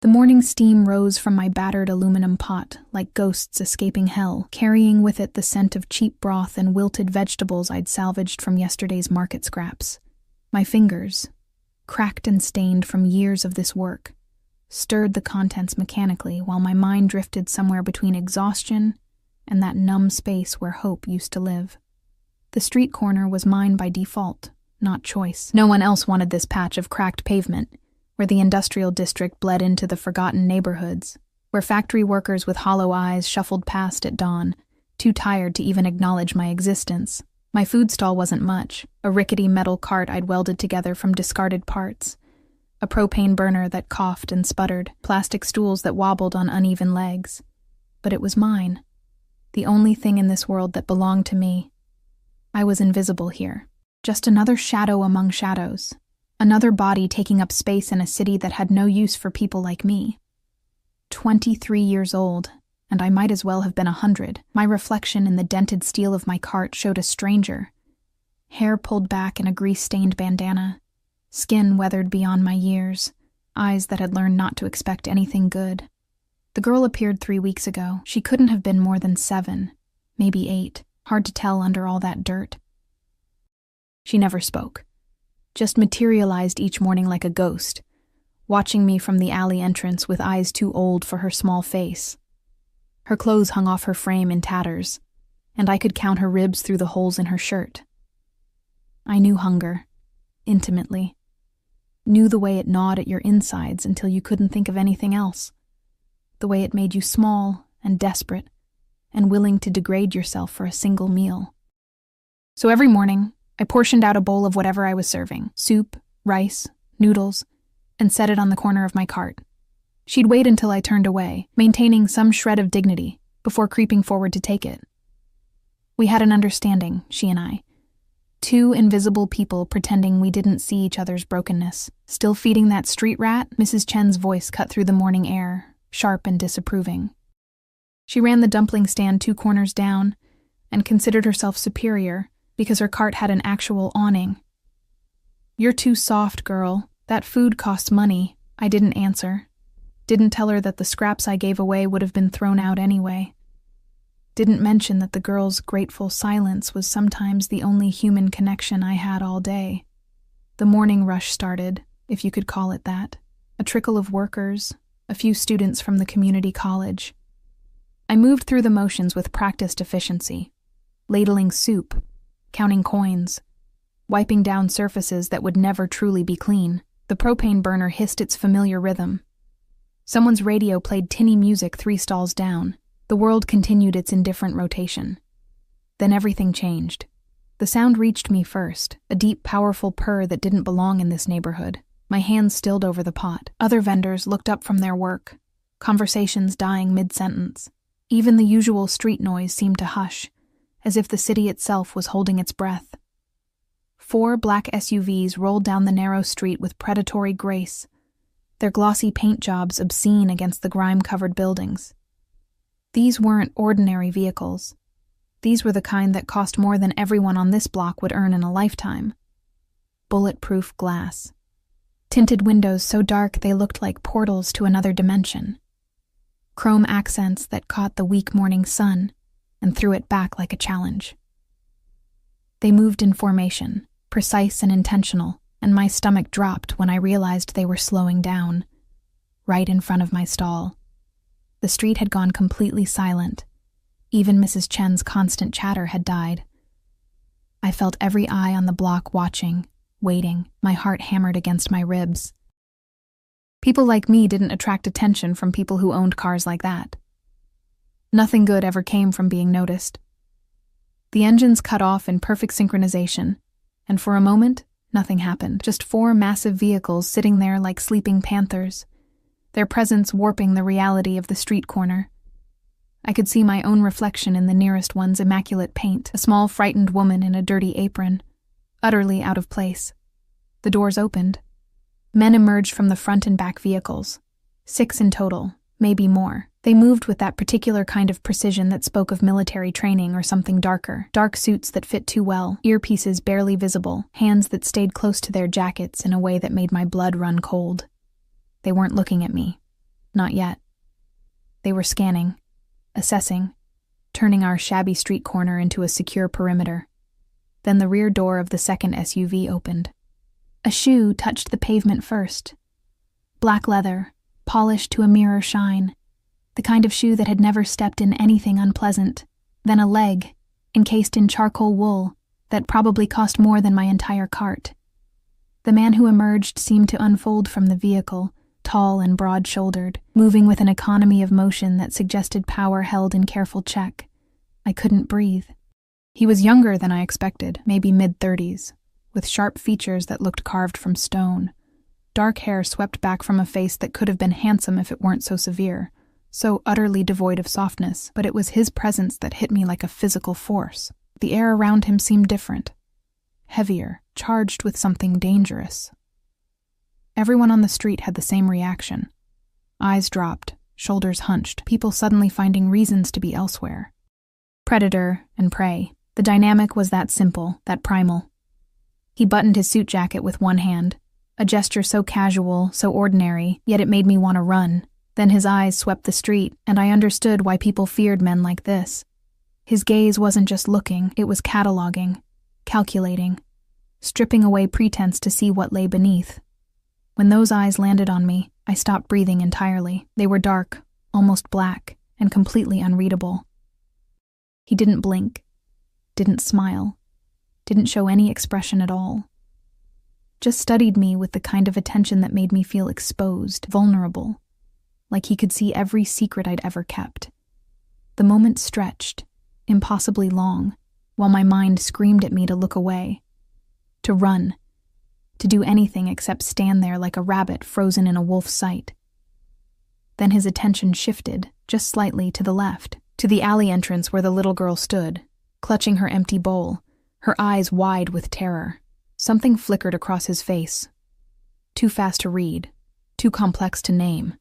The morning steam rose from my battered aluminum pot like ghosts escaping hell, carrying with it the scent of cheap broth and wilted vegetables I'd salvaged from yesterday's market scraps. My fingers, cracked and stained from years of this work, stirred the contents mechanically while my mind drifted somewhere between exhaustion and that numb space where hope used to live. The street corner was mine by default, not choice. No one else wanted this patch of cracked pavement, where the industrial district bled into the forgotten neighborhoods, where factory workers with hollow eyes shuffled past at dawn, too tired to even acknowledge my existence. My food stall wasn't much, a rickety metal cart I'd welded together from discarded parts, a propane burner that coughed and sputtered, plastic stools that wobbled on uneven legs. But it was mine, the only thing in this world that belonged to me. I was invisible here, just another shadow among shadows. Another body taking up space in a city that had no use for people like me. 23 years old, and I might as well have been 100. My reflection in the dented steel of my cart showed a stranger. Hair pulled back in a grease-stained bandana, skin weathered beyond my years, eyes that had learned not to expect anything good. The girl appeared 3 weeks ago. She couldn't have been more than 7, maybe 8. Hard to tell under all that dirt. She never spoke. Just materialized each morning like a ghost, watching me from the alley entrance with eyes too old for her small face. Her clothes hung off her frame in tatters, and I could count her ribs through the holes in her shirt. I knew hunger, intimately. Knew the way it gnawed at your insides until you couldn't think of anything else. The way it made you small and desperate, and willing to degrade yourself for a single meal. So every morning, I portioned out a bowl of whatever I was serving, soup, rice, noodles, and set it on the corner of my cart. She'd wait until I turned away, maintaining some shred of dignity, before creeping forward to take it. We had an understanding, she and I. 2 invisible people pretending we didn't see each other's brokenness. Still feeding that street rat? Mrs. Chen's voice cut through the morning air, sharp and disapproving. She ran the dumpling stand 2 corners down, and considered herself superior, because her cart had an actual awning. "You're too soft, girl. That food costs money." I didn't answer. Didn't tell her that the scraps I gave away would have been thrown out anyway. Didn't mention that the girl's grateful silence was sometimes the only human connection I had all day. The morning rush started, if you could call it that. A trickle of workers, a few students from the community college. I moved through the motions with practiced efficiency, ladling soup, counting coins, wiping down surfaces that would never truly be clean. The propane burner hissed its familiar rhythm. Someone's radio played tinny music 3 stalls down. The world continued its indifferent rotation. Then everything changed. The sound reached me first, a deep, powerful purr that didn't belong in this neighborhood. My hands stilled over the pot. Other vendors looked up from their work, conversations dying mid-sentence. Even the usual street noise seemed to hush, as if the city itself was holding its breath. 4 black SUVs rolled down the narrow street with predatory grace, their glossy paint jobs obscene against the grime-covered buildings. These weren't ordinary vehicles. These were the kind that cost more than everyone on this block would earn in a lifetime. Bulletproof glass. Tinted windows so dark they looked like portals to another dimension. Chrome accents that caught the weak morning sun and threw it back like a challenge. They moved in formation, precise and intentional, and my stomach dropped when I realized they were slowing down, right in front of my stall. The street had gone completely silent. Even Mrs. Chen's constant chatter had died. I felt every eye on the block watching, waiting, my heart hammered against my ribs. People like me didn't attract attention from people who owned cars like that. Nothing good ever came from being noticed. The engines cut off in perfect synchronization, and for a moment, nothing happened. Just 4 massive vehicles sitting there like sleeping panthers, their presence warping the reality of the street corner. I could see my own reflection in the nearest one's immaculate paint, a small frightened woman in a dirty apron, utterly out of place. The doors opened. Men emerged from the front and back vehicles, 6 in total, maybe more. They moved with that particular kind of precision that spoke of military training or something darker. Dark suits that fit too well, earpieces barely visible, hands that stayed close to their jackets in a way that made my blood run cold. They weren't looking at me. Not yet. They were scanning, assessing, turning our shabby street corner into a secure perimeter. Then the rear door of the second SUV opened. A shoe touched the pavement first. Black leather, polished to a mirror shine. The kind of shoe that had never stepped in anything unpleasant. Then a leg, encased in charcoal wool, that probably cost more than my entire cart. The man who emerged seemed to unfold from the vehicle, tall and broad-shouldered, moving with an economy of motion that suggested power held in careful check. I couldn't breathe. He was younger than I expected, maybe mid-30s, with sharp features that looked carved from stone. Dark hair swept back from a face that could have been handsome if it weren't so severe, so utterly devoid of softness, but it was his presence that hit me like a physical force. The air around him seemed different, heavier, charged with something dangerous. Everyone on the street had the same reaction. Eyes dropped, shoulders hunched, people suddenly finding reasons to be elsewhere. Predator and prey. The dynamic was that simple, that primal. He buttoned his suit jacket with one hand, a gesture so casual, so ordinary, yet it made me want to run. Then his eyes swept the street, and I understood why people feared men like this. His gaze wasn't just looking, it was cataloging, calculating, stripping away pretense to see what lay beneath. When those eyes landed on me, I stopped breathing entirely. They were dark, almost black, and completely unreadable. He didn't blink, didn't smile, didn't show any expression at all. Just studied me with the kind of attention that made me feel exposed, vulnerable, like he could see every secret I'd ever kept. The moment stretched, impossibly long, while my mind screamed at me to look away, to run, to do anything except stand there like a rabbit frozen in a wolf's sight. Then his attention shifted, just slightly to the left, to the alley entrance where the little girl stood, clutching her empty bowl, her eyes wide with terror. Something flickered across his face. Too fast to read, too complex to name.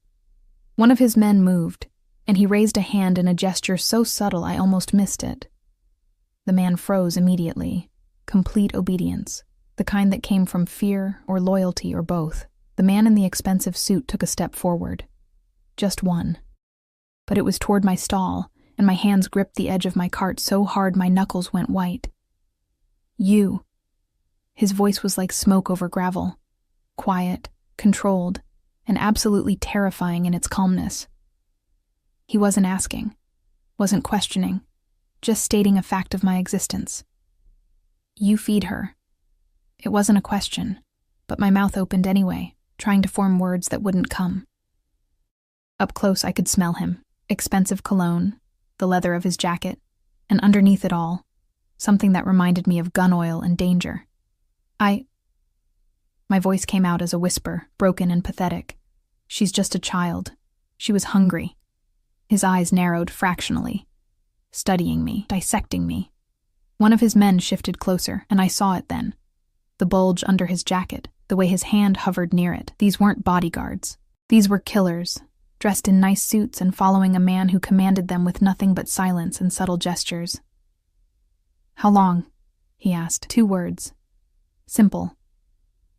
One of his men moved, and he raised a hand in a gesture so subtle I almost missed it. The man froze immediately, complete obedience, the kind that came from fear or loyalty or both. The man in the expensive suit took a step forward. Just one. But it was toward my stall, and my hands gripped the edge of my cart so hard my knuckles went white. You. His voice was like smoke over gravel, quiet, controlled, and absolutely terrifying in its calmness. He wasn't asking, wasn't questioning, just stating a fact of my existence. You feed her. It wasn't a question, but my mouth opened anyway, trying to form words that wouldn't come. Up close I could smell him, expensive cologne, the leather of his jacket, and underneath it all, something that reminded me of gun oil and danger. My voice came out as a whisper, broken and pathetic. She's just a child. She was hungry. His eyes narrowed fractionally, studying me, dissecting me. One of his men shifted closer, and I saw it then. The bulge under his jacket, the way his hand hovered near it. These weren't bodyguards. These were killers, dressed in nice suits and following a man who commanded them with nothing but silence and subtle gestures. "How long?" he asked. 2 words. Simple.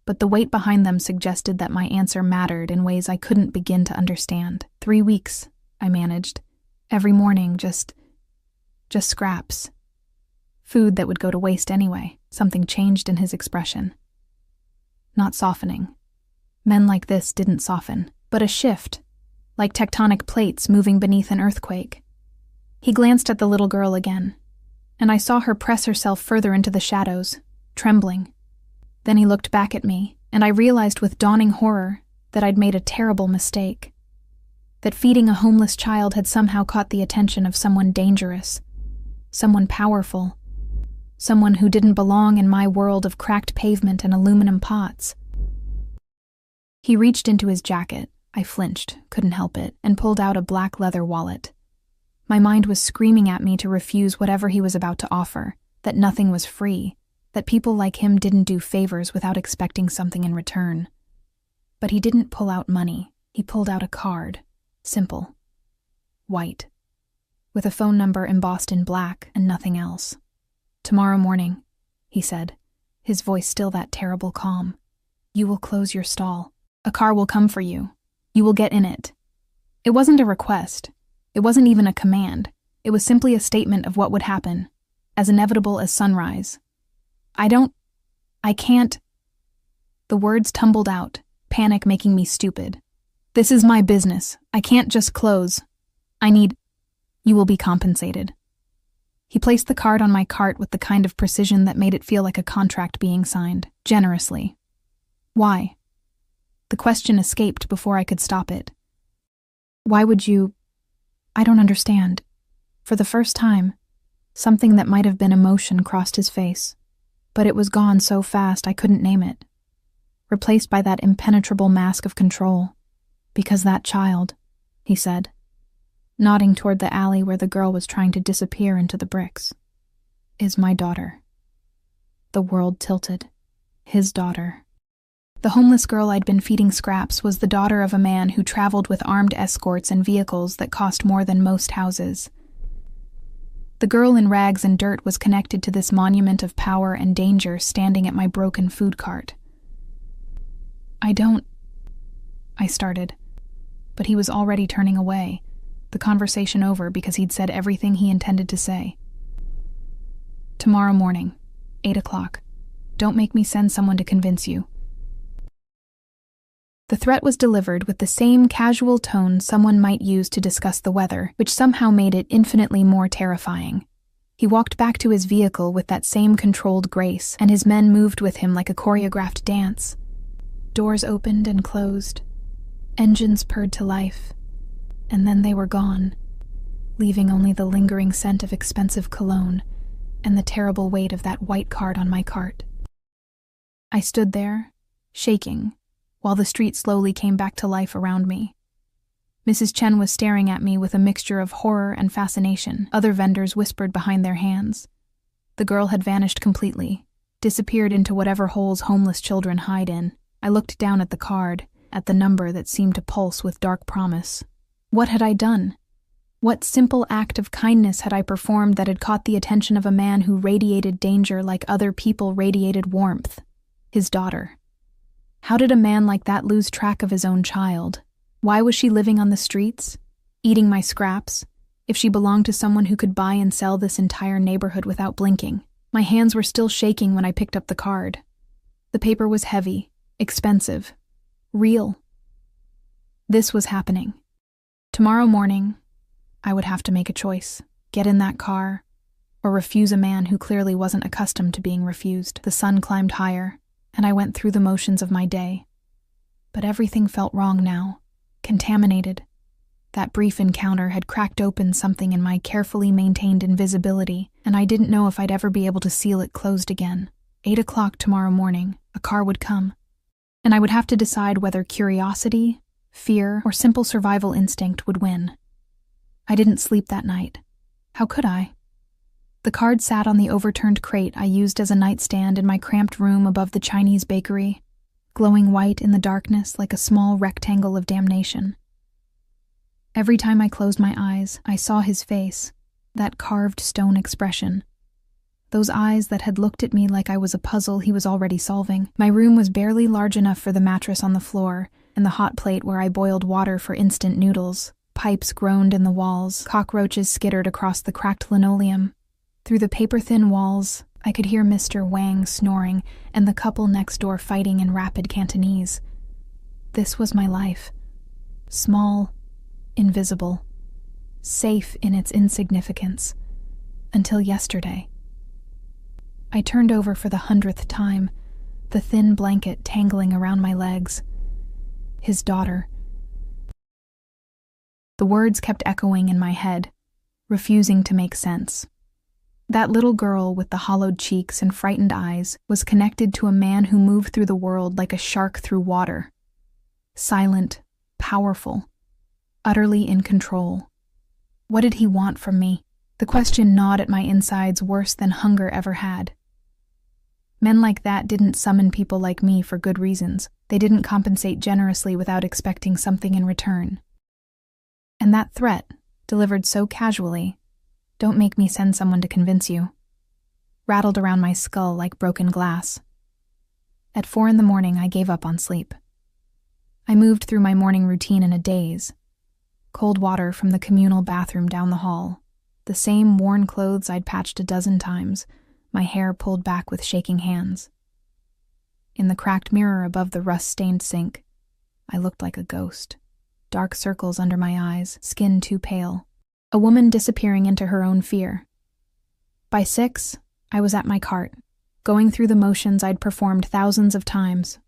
But the weight behind them suggested that my answer mattered in ways I couldn't begin to understand. 3 weeks, I managed. Every morning, just scraps. Food that would go to waste anyway. Something changed in his expression. Not softening. Men like this didn't soften, but a shift, like tectonic plates moving beneath an earthquake. He glanced at the little girl again, and I saw her press herself further into the shadows, trembling. Then he looked back at me, and I realized with dawning horror that I'd made a terrible mistake. That feeding a homeless child had somehow caught the attention of someone dangerous, someone powerful, someone who didn't belong in my world of cracked pavement and aluminum pots. He reached into his jacket. I flinched, couldn't help it, and pulled out a black leather wallet. My mind was screaming at me to refuse whatever he was about to offer, that nothing was free, that people like him didn't do favors without expecting something in return. But he didn't pull out money. He pulled out a card. Simple. White. With a phone number embossed in black and nothing else. "Tomorrow morning," he said, his voice still that terrible calm. "You will close your stall. A car will come for you. You will get in it. It wasn't a request. It wasn't even a command. It was simply a statement of what would happen, as inevitable as sunrise. I can't. The words tumbled out, panic making me stupid. This is my business. I can't just close. You will be compensated. He placed the card on my cart with the kind of precision that made it feel like a contract being signed, generously. Why? The question escaped before I could stop it. Why would you? I don't understand. For the first time, something that might have been emotion crossed his face, but it was gone so fast I couldn't name it. Replaced by that impenetrable mask of control. Because that child, he said, nodding toward the alley where the girl was trying to disappear into the bricks, is my daughter. The world tilted. His daughter. The homeless girl I'd been feeding scraps was the daughter of a man who traveled with armed escorts and vehicles that cost more than most houses. The girl in rags and dirt was connected to this monument of power and danger standing at my broken food cart. I started, but he was already turning away, the conversation over because he'd said everything he intended to say. Tomorrow morning, 8 o'clock. Don't make me send someone to convince you. The threat was delivered with the same casual tone someone might use to discuss the weather, which somehow made it infinitely more terrifying. He walked back to his vehicle with that same controlled grace, and his men moved with him like a choreographed dance. Doors opened and closed. Engines purred to life. And then they were gone, leaving only the lingering scent of expensive cologne and the terrible weight of that white card on my cart. I stood there, shaking, while the street slowly came back to life around me. Mrs. Chen was staring at me with a mixture of horror and fascination. Other vendors whispered behind their hands. The girl had vanished completely, disappeared into whatever holes homeless children hide in. I looked down at the card, at the number that seemed to pulse with dark promise. What had I done? What simple act of kindness had I performed that had caught the attention of a man who radiated danger like other people radiated warmth? His daughter. How did a man like that lose track of his own child? Why was she living on the streets, eating my scraps, if she belonged to someone who could buy and sell this entire neighborhood without blinking? My hands were still shaking when I picked up the card. The paper was heavy, expensive, real. This was happening. Tomorrow morning, I would have to make a choice. Get in that car, or refuse a man who clearly wasn't accustomed to being refused. The sun climbed higher, and I went through the motions of my day. But everything felt wrong now, contaminated. That brief encounter had cracked open something in my carefully maintained invisibility, and I didn't know if I'd ever be able to seal it closed again. 8 o'clock tomorrow morning, a car would come, and I would have to decide whether curiosity, fear, or simple survival instinct would win. I didn't sleep that night. How could I? The card sat on the overturned crate I used as a nightstand in my cramped room above the Chinese bakery, glowing white in the darkness like a small rectangle of damnation. Every time I closed my eyes, I saw his face, that carved stone expression. Those eyes that had looked at me like I was a puzzle he was already solving. My room was barely large enough for the mattress on the floor and the hot plate where I boiled water for instant noodles. Pipes groaned in the walls, cockroaches skittered across the cracked linoleum. Through the paper-thin walls, I could hear Mr. Wang snoring and the couple next door fighting in rapid Cantonese. This was my life. Small, invisible, safe in its insignificance. Until yesterday. I turned over for the 100th time, the thin blanket tangling around my legs. His daughter. The words kept echoing in my head, refusing to make sense. That little girl with the hollowed cheeks and frightened eyes was connected to a man who moved through the world like a shark through water. Silent, powerful, utterly in control. What did he want from me? The question gnawed at my insides worse than hunger ever had. Men like that didn't summon people like me for good reasons. They didn't compensate generously without expecting something in return. And that threat, delivered so casually, "Don't make me send someone to convince you," rattled around my skull like broken glass. At 4 a.m, I gave up on sleep. I moved through my morning routine in a daze. Cold water from the communal bathroom down the hall. The same worn clothes I'd patched a dozen times, my hair pulled back with shaking hands. In the cracked mirror above the rust-stained sink, I looked like a ghost. Dark circles under my eyes, skin too pale. A woman disappearing into her own fear. By 6, I was at my cart, going through the motions I'd performed thousands of times.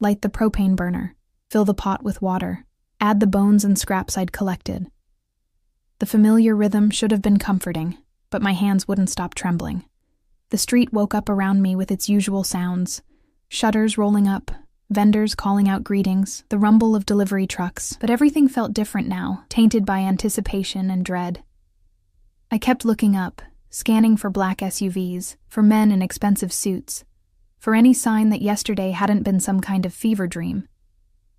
Light the propane burner, fill the pot with water, add the bones and scraps I'd collected. The familiar rhythm should have been comforting, but my hands wouldn't stop trembling. The street woke up around me with its usual sounds. Shutters rolling up, vendors calling out greetings, the rumble of delivery trucks, but everything felt different now, tainted by anticipation and dread. I kept looking up, scanning for black SUVs, for men in expensive suits, for any sign that yesterday hadn't been some kind of fever dream.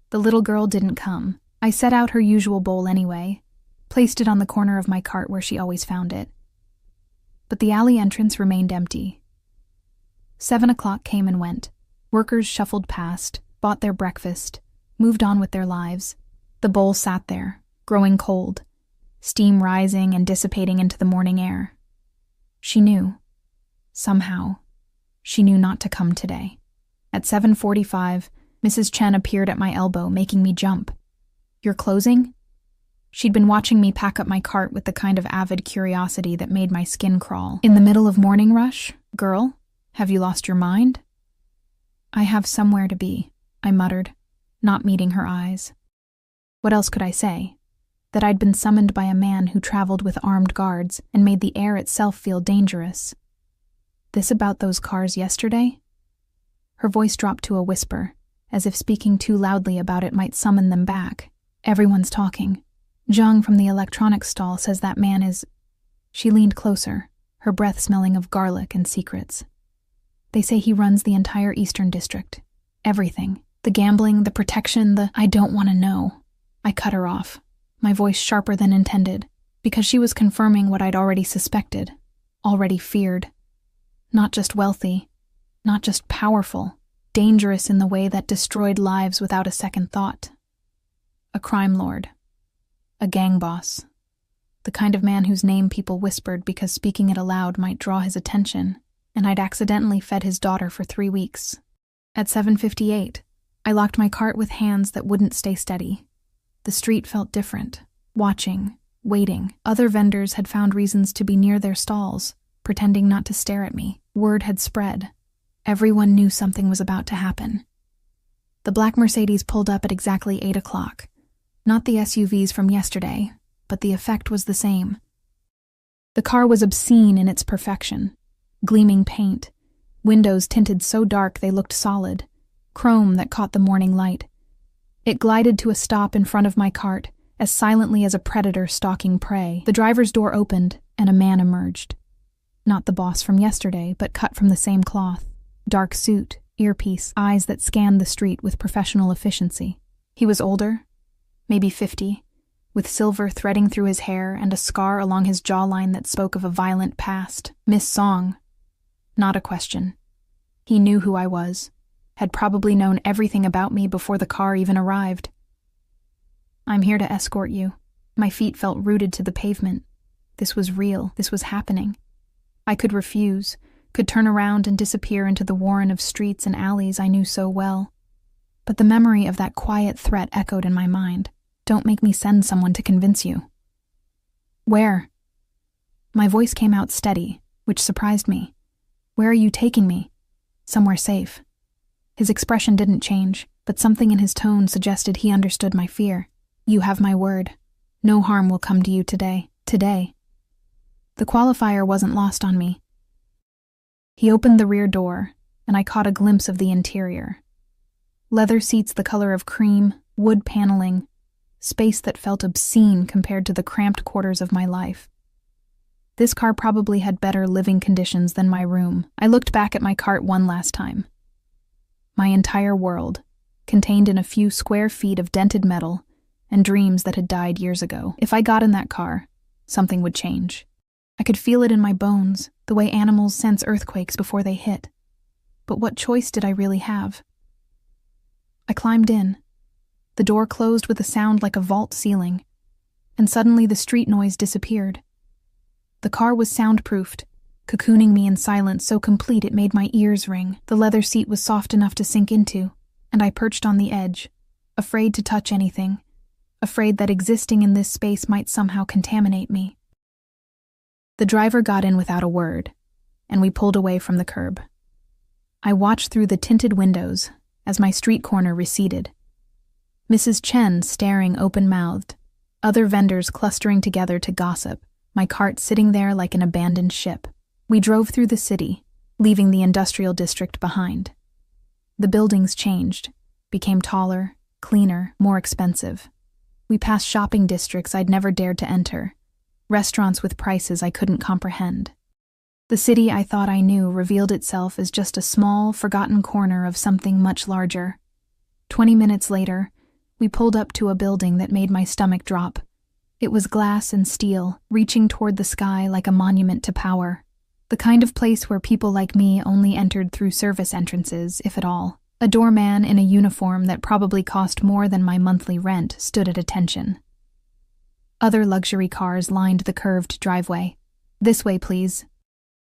The little girl didn't come. I set out her usual bowl anyway, placed it on the corner of my cart where she always found it. But the alley entrance remained empty. 7 o'clock came and went. Workers shuffled past, bought their breakfast, moved on with their lives. The bowl sat there, growing cold, steam rising and dissipating into the morning air. She knew. Somehow, she knew not to come today. At 7:45, Mrs. Chen appeared at my elbow, making me jump. "You're closing?" She'd been watching me pack up my cart with the kind of avid curiosity that made my skin crawl. "In the middle of morning rush? Girl, have you lost your mind?" "I have somewhere to be," I muttered, not meeting her eyes. What else could I say? That I'd been summoned by a man who traveled with armed guards and made the air itself feel dangerous. This about those cars yesterday? Her voice dropped to a whisper, as if speaking too loudly about it might summon them back. "Everyone's talking. Zhang from the electronics stall says that man is—" She leaned closer, her breath smelling of garlic and secrets. "They say he runs the entire Eastern District. Everything. The gambling, the protection, I don't want to know." I cut her off, my voice sharper than intended, because she was confirming what I'd already suspected, already feared. Not just wealthy, not just powerful, dangerous in the way that destroyed lives without a second thought. A crime lord. A gang boss. The kind of man whose name people whispered because speaking it aloud might draw his attention, and I'd accidentally fed his daughter for 3 weeks. At 7:58, I locked my cart with hands that wouldn't stay steady. The street felt different. Watching, waiting. Other vendors had found reasons to be near their stalls, pretending not to stare at me. Word had spread. Everyone knew something was about to happen. The black Mercedes pulled up at exactly 8 o'clock. Not the SUVs from yesterday, but the effect was the same. The car was obscene in its perfection. Gleaming paint, windows tinted so dark they looked solid, chrome that caught the morning light. It glided to a stop in front of my cart, as silently as a predator stalking prey. The driver's door opened, and a man emerged. Not the boss from yesterday, but cut from the same cloth. Dark suit, earpiece, eyes that scanned the street with professional efficiency. He was older, maybe 50, with silver threading through his hair and a scar along his jawline that spoke of a violent past. Miss Song. Not a question. He knew who I was, had probably known everything about me before the car even arrived. "I'm here to escort you." My feet felt rooted to the pavement. This was real. This was happening. I could refuse, could turn around and disappear into the warren of streets and alleys I knew so well. But the memory of that quiet threat echoed in my mind. "Don't make me send someone to convince you." "Where?" My voice came out steady, which surprised me. "Where are you taking me?" "Somewhere safe." His expression didn't change, but something in his tone suggested he understood my fear. "You have my word. No harm will come to you today. Today." The qualifier wasn't lost on me. He opened the rear door, and I caught a glimpse of the interior. Leather seats the color of cream, wood paneling, space that felt obscene compared to the cramped quarters of my life. This car probably had better living conditions than my room. I looked back at my cart one last time. My entire world, contained in a few square feet of dented metal and dreams that had died years ago. If I got in that car, something would change. I could feel it in my bones, the way animals sense earthquakes before they hit. But what choice did I really have? I climbed in. The door closed with a sound like a vault ceiling, and suddenly the street noise disappeared. The car was soundproofed, cocooning me in silence so complete it made my ears ring. The leather seat was soft enough to sink into, and I perched on the edge, afraid to touch anything, afraid that existing in this space might somehow contaminate me. The driver got in without a word, and we pulled away from the curb. I watched through the tinted windows as my street corner receded. Mrs. Chen staring open-mouthed, other vendors clustering together to gossip, my cart sitting there like an abandoned ship. We drove through the city, leaving the industrial district behind. The buildings changed, became taller, cleaner, more expensive. We passed shopping districts I'd never dared to enter, restaurants with prices I couldn't comprehend. The city I thought I knew revealed itself as just a small, forgotten corner of something much larger. 20 minutes later, we pulled up to a building that made my stomach drop. It was glass and steel, reaching toward the sky like a monument to power. The kind of place where people like me only entered through service entrances, if at all. A doorman in a uniform that probably cost more than my monthly rent stood at attention. Other luxury cars lined the curved driveway. "This way, please."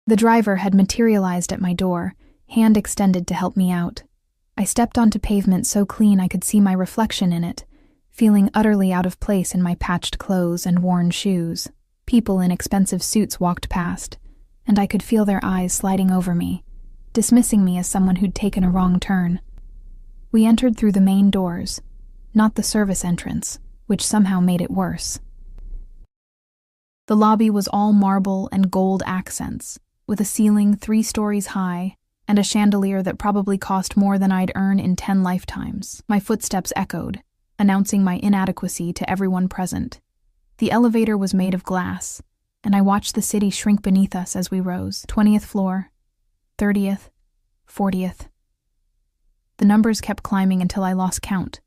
The driver had materialized at my door, hand extended to help me out. I stepped onto pavement so clean I could see my reflection in it, feeling utterly out of place in my patched clothes and worn shoes. People in expensive suits walked past, and I could feel their eyes sliding over me, dismissing me as someone who'd taken a wrong turn. We entered through the main doors, not the service entrance, which somehow made it worse. The lobby was all marble and gold accents, with a ceiling 3 stories high and a chandelier that probably cost more than I'd earn in 10 lifetimes. My footsteps echoed, announcing my inadequacy to everyone present. The elevator was made of glass, and I watched the city shrink beneath us as we rose. 20th floor, 30th, 40th. The numbers kept climbing until I lost count,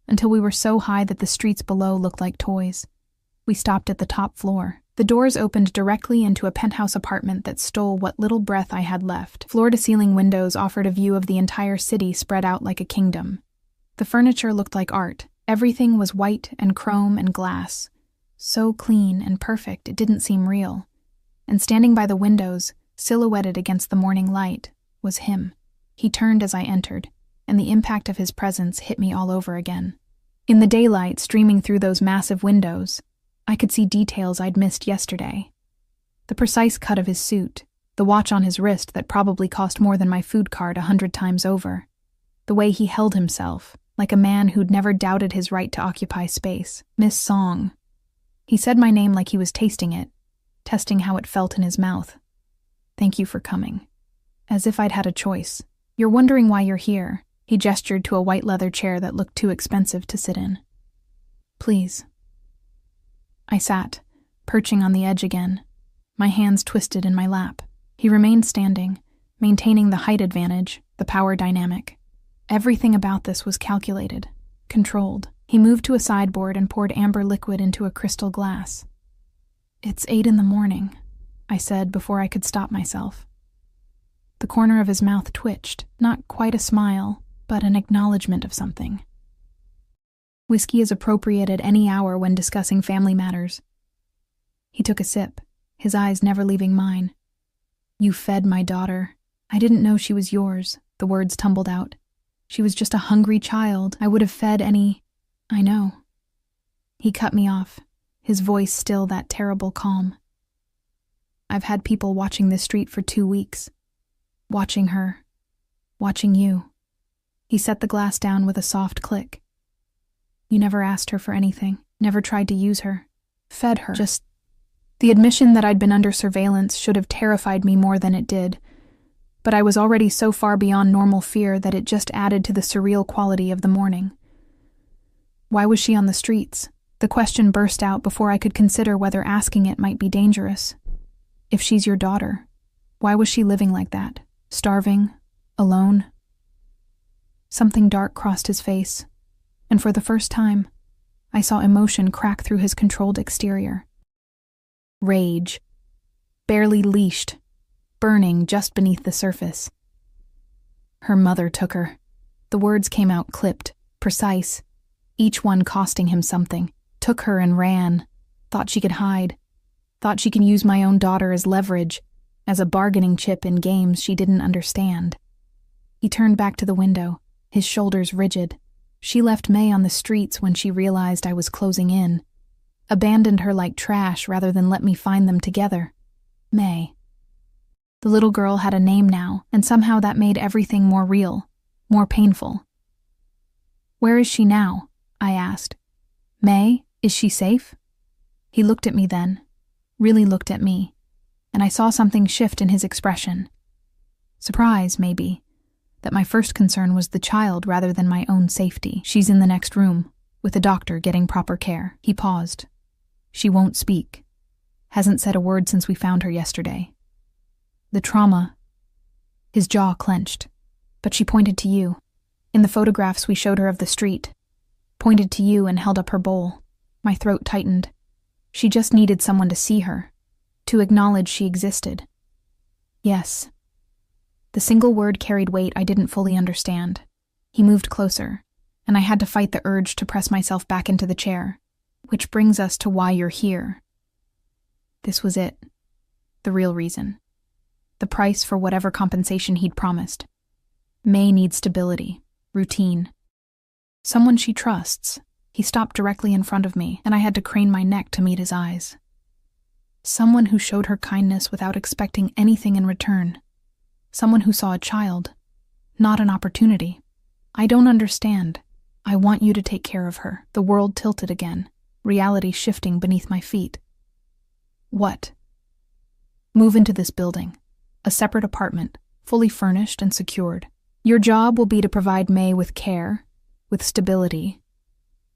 until we were so high that the streets below looked like toys. We stopped at the top floor. The doors opened directly into a penthouse apartment that stole what little breath I had left. Floor-to-ceiling windows offered a view of the entire city spread out like a kingdom. The furniture looked like art. Everything was white and chrome and glass. So clean and perfect it didn't seem real. And standing by the windows, silhouetted against the morning light, was him. He turned as I entered, and the impact of his presence hit me all over again. In the daylight streaming through those massive windows, I could see details I'd missed yesterday. The precise cut of his suit, the watch on his wrist that probably cost more than my food card 100 times over. The way he held himself, like a man who'd never doubted his right to occupy space. Miss Song. He said my name like he was tasting it, testing how it felt in his mouth. "Thank you for coming." As if I'd had a choice. "You're wondering why you're here." He gestured to a white leather chair that looked too expensive to sit in. "Please." I sat, perching on the edge again, my hands twisted in my lap. He remained standing, maintaining the height advantage, the power dynamic. Everything about this was calculated, controlled. He moved to a sideboard and poured amber liquid into a crystal glass. "It's 8 in the morning," I said before I could stop myself. The corner of his mouth twitched, not quite a smile, but an acknowledgement of something. Whiskey is appropriate at any hour when discussing family matters. He took a sip, his eyes never leaving mine. "You fed my daughter. I didn't know she was yours," the words tumbled out. "She was just a hungry child. I would have fed any—" "I know." He cut me off, his voice still that terrible calm. "I've had people watching this street for 2 weeks. Watching her. Watching you." He set the glass down with a soft click. "You never asked her for anything, never tried to use her. Fed her. Just—" The admission that I'd been under surveillance should have terrified me more than it did, but I was already so far beyond normal fear that it just added to the surreal quality of the morning. Why was she on the streets? The question burst out before I could consider whether asking it might be dangerous. If she's your daughter, why was she living like that? Starving? Alone? Something dark crossed his face, and for the first time, I saw emotion crack through his controlled exterior. Rage. Barely leashed, burning just beneath the surface. Her mother took her. The words came out clipped, precise, each one costing him something. Took her and ran. thought she could hide, thought she could use my own daughter as leverage, as a bargaining chip in games she didn't understand. He turned back to the window, his shoulders rigid. She left May on the streets when she realized I was closing in, abandoned her like trash rather than let me find them together. May. The little girl had a name now, and somehow that made everything more real, more painful. "Where is she now?" I asked. "May, is she safe?" He looked at me then, really looked at me, and I saw something shift in his expression. Surprise, maybe, that my first concern was the child rather than my own safety. "She's in the next room, with a doctor getting proper care." He paused. "She won't speak. Hasn't said a word since we found her yesterday. The trauma..." His jaw clenched. "But she pointed to you. In the photographs we showed her of the street. Pointed to you and held up her bowl." My throat tightened. She just needed someone to see her, to acknowledge she existed. "Yes." The single word carried weight I didn't fully understand. He moved closer, and I had to fight the urge to press myself back into the chair. "Which brings us to why you're here." This was it. The real reason. The price for whatever compensation he'd promised. May needs stability, routine. Someone she trusts. He stopped directly in front of me, and I had to crane my neck to meet his eyes. Someone who showed her kindness without expecting anything in return. Someone who saw a child, not an opportunity. "I don't understand. I want you to take care of her." The world tilted again, reality shifting beneath my feet. "What?" "Move into this building. A separate apartment, fully furnished and secured. Your job will be to provide May with care, with stability,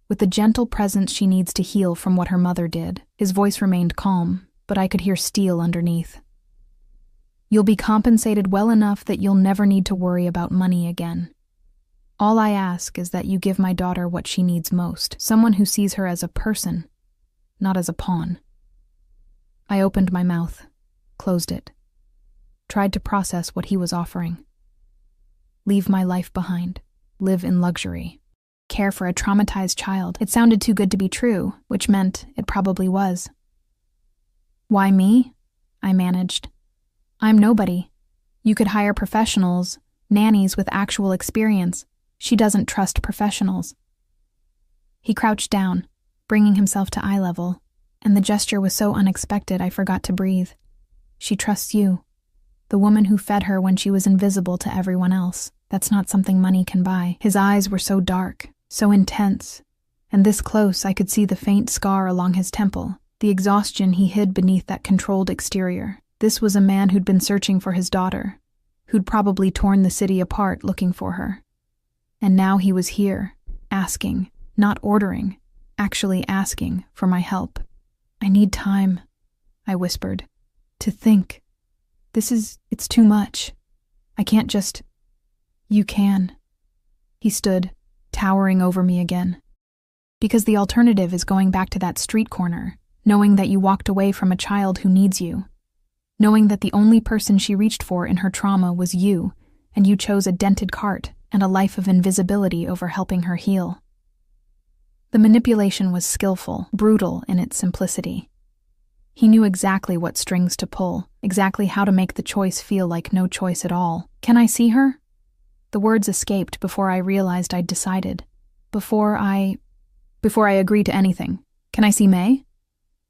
with the gentle presence she needs to heal from what her mother did." His voice remained calm, but I could hear steel underneath. "You'll be compensated well enough that you'll never need to worry about money again. All I ask is that you give my daughter what she needs most, someone who sees her as a person, not as a pawn." I opened my mouth, closed it, tried to process what he was offering. Leave my life behind, live in luxury, care for a traumatized child. It sounded too good to be true, which meant it probably was. "Why me?" I managed. "I'm nobody. You could hire professionals, nannies with actual experience. She doesn't trust professionals." He crouched down, bringing himself to eye level, and the gesture was so unexpected I forgot to breathe. "She trusts you, the woman who fed her when she was invisible to everyone else. That's not something money can buy." His eyes were so dark, so intense, and this close I could see the faint scar along his temple, the exhaustion he hid beneath that controlled exterior. This was a man who'd been searching for his daughter, who'd probably torn the city apart looking for her. And now he was here, asking, not ordering, actually asking for my help. "I need time," I whispered, "to think. It's too much. I can't just..." "You can." He stood, towering over me again. "Because the alternative is going back to that street corner, knowing that you walked away from a child who needs you. Knowing that the only person she reached for in her trauma was you, and you chose a dented cart and a life of invisibility over helping her heal." The manipulation was skillful, brutal in its simplicity. He knew exactly what strings to pull, exactly how to make the choice feel like no choice at all. "Can I see her?" The words escaped before I realized I'd decided. Before I agree to anything. "Can I see May?"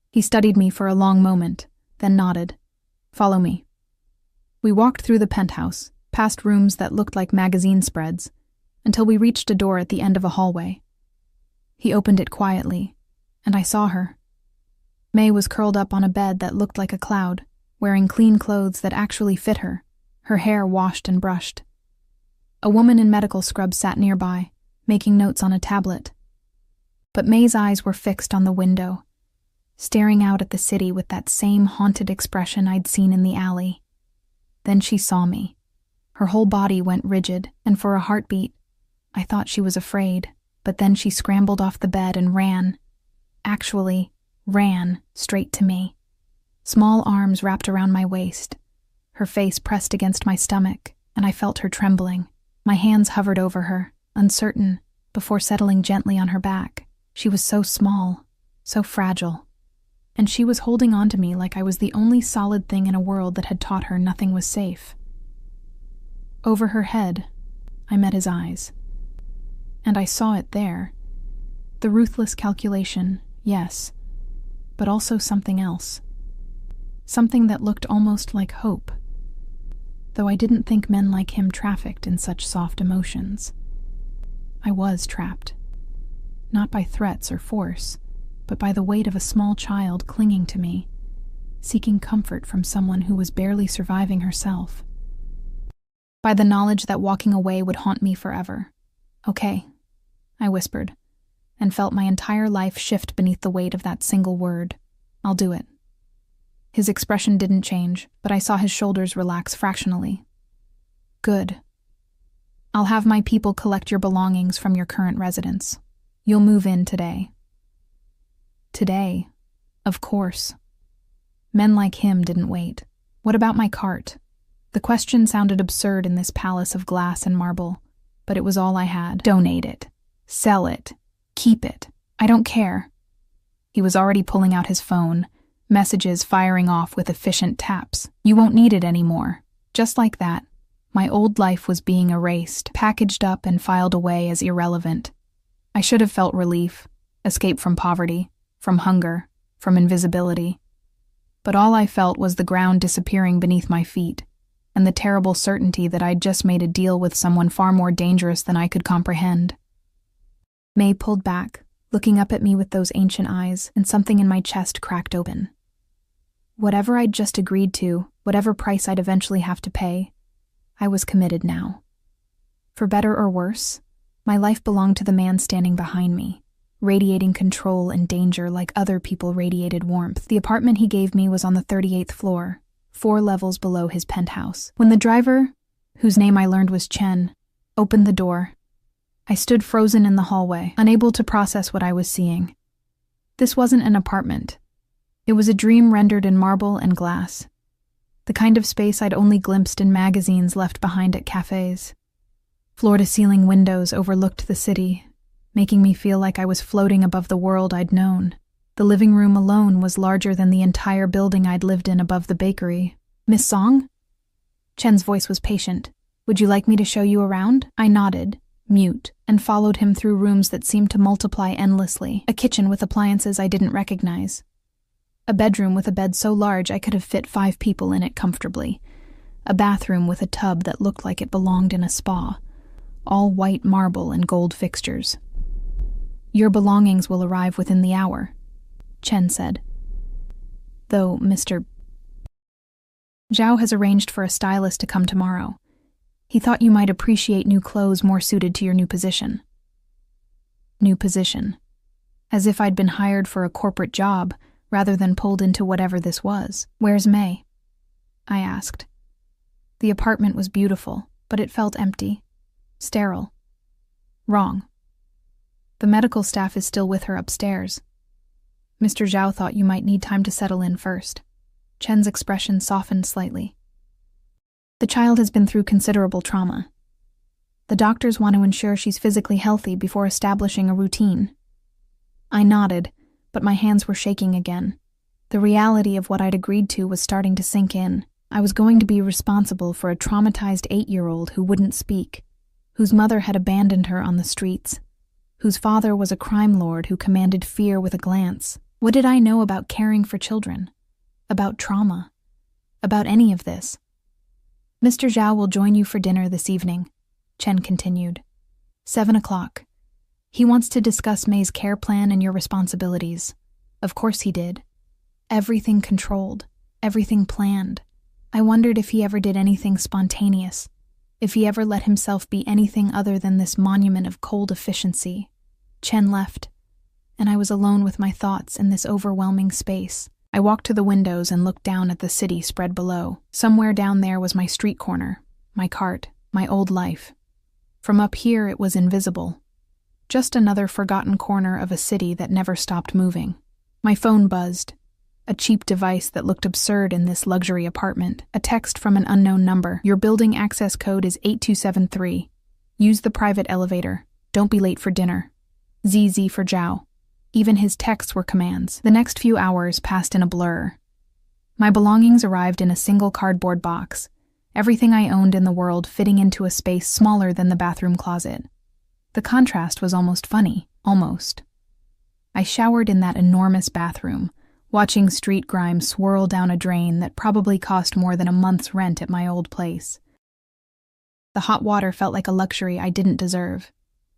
He studied me for a long moment, then nodded. "Follow me." We walked through the penthouse, past rooms that looked like magazine spreads, until we reached a door at the end of a hallway. He opened it quietly, and I saw her. May was curled up on a bed that looked like a cloud, wearing clean clothes that actually fit her, her hair washed and brushed. A woman in medical scrubs sat nearby, making notes on a tablet. But May's eyes were fixed on the window, staring out at the city with that same haunted expression I'd seen in the alley. Then she saw me. Her whole body went rigid, and for a heartbeat, I thought she was afraid, but then she scrambled off the bed and ran. Actually, ran straight to me. Small arms wrapped around my waist, her face pressed against my stomach, and I felt her trembling. My hands hovered over her, uncertain, before settling gently on her back. She was so small, so fragile. and she was holding on to me like I was the only solid thing in a world that had taught her nothing was safe. Over her head, I met his eyes. And I saw it there. The ruthless calculation, yes, but also something else. Something that looked almost like hope. Though I didn't think men like him trafficked in such soft emotions. I was trapped. Not by threats or force, but by the weight of a small child clinging to me, seeking comfort from someone who was barely surviving herself. By the knowledge that walking away would haunt me forever. Okay, I whispered, and felt my entire life shift beneath the weight of that single word. I'll do it. His expression didn't change, but I saw his shoulders relax fractionally. Good. I'll have my people collect your belongings from your current residence. You'll move in today. Today, of course. Men like him didn't wait. What about my cart? The question sounded absurd in this palace of glass and marble, but it was all I had. Donate it. Sell it. Keep it. I don't care. He was already pulling out his phone, messages firing off with efficient taps. You won't need it anymore. Just like that, my old life was being erased, packaged up and filed away as irrelevant. I should have felt relief, escape from poverty, from hunger, from invisibility. But all I felt was the ground disappearing beneath my feet, and the terrible certainty that I'd just made a deal with someone far more dangerous than I could comprehend. May pulled back, looking up at me with those ancient eyes, and something in my chest cracked open. Whatever I'd just agreed to, whatever price I'd eventually have to pay, I was committed now. For better or worse, my life belonged to the man standing behind me, radiating control and danger like other people radiated warmth. The apartment he gave me was on the 38th floor, 4 levels below his penthouse. When the driver, whose name I learned was Chen, opened the door, I stood frozen in the hallway, unable to process what I was seeing. This wasn't an apartment. It was a dream rendered in marble and glass. The kind of space I'd only glimpsed in magazines left behind at cafes. Floor-to-ceiling windows overlooked the city, making me feel like I was floating above the world I'd known. The living room alone was larger than the entire building I'd lived in above the bakery. Miss Song? Chen's voice was patient. Would you like me to show you around? I nodded, mute, and followed him through rooms that seemed to multiply endlessly. A kitchen with appliances I didn't recognize. A bedroom with a bed so large I could have fit 5 people in it comfortably. A bathroom with a tub that looked like it belonged in a spa. All white marble and gold fixtures. Your belongings will arrive within the hour, Chen said. Though Mr. Zhao has arranged for a stylist to come tomorrow. He thought you might appreciate new clothes more suited to your new position. New position. As if I'd been hired for a corporate job, rather than pulled into whatever this was. Where's May? I asked. The apartment was beautiful, but it felt empty. Sterile. Wrong. The medical staff is still with her upstairs. Mr. Zhao thought you might need time to settle in first. Chen's expression softened slightly. The child has been through considerable trauma. The doctors want to ensure she's physically healthy before establishing a routine. I nodded, but my hands were shaking again. The reality of what I'd agreed to was starting to sink in. I was going to be responsible for a traumatized 8-year-old who wouldn't speak, whose mother had abandoned her on the streets, whose father was a crime lord who commanded fear with a glance. What did I know about caring for children? About trauma? About any of this? Mr. Zhao will join you for dinner this evening, Chen continued. 7 o'clock. He wants to discuss May's care plan and your responsibilities. Of course he did. Everything controlled, everything planned. I wondered if he ever did anything spontaneous, if he ever let himself be anything other than this monument of cold efficiency. Chen left, and I was alone with my thoughts in this overwhelming space. I walked to the windows and looked down at the city spread below. Somewhere down there was my street corner, my cart, my old life. From up here it was invisible. Just another forgotten corner of a city that never stopped moving. My phone buzzed. A cheap device that looked absurd in this luxury apartment. A text from an unknown number. Your building access code is 8273. Use the private elevator. Don't be late for dinner. ZZ for Zhao. Even his texts were commands. The next few hours passed in a blur. My belongings arrived in a single cardboard box, everything I owned in the world fitting into a space smaller than the bathroom closet. The contrast was almost funny, almost. I showered in that enormous bathroom, watching street grime swirl down a drain that probably cost more than a month's rent at my old place. The hot water felt like a luxury I didn't deserve,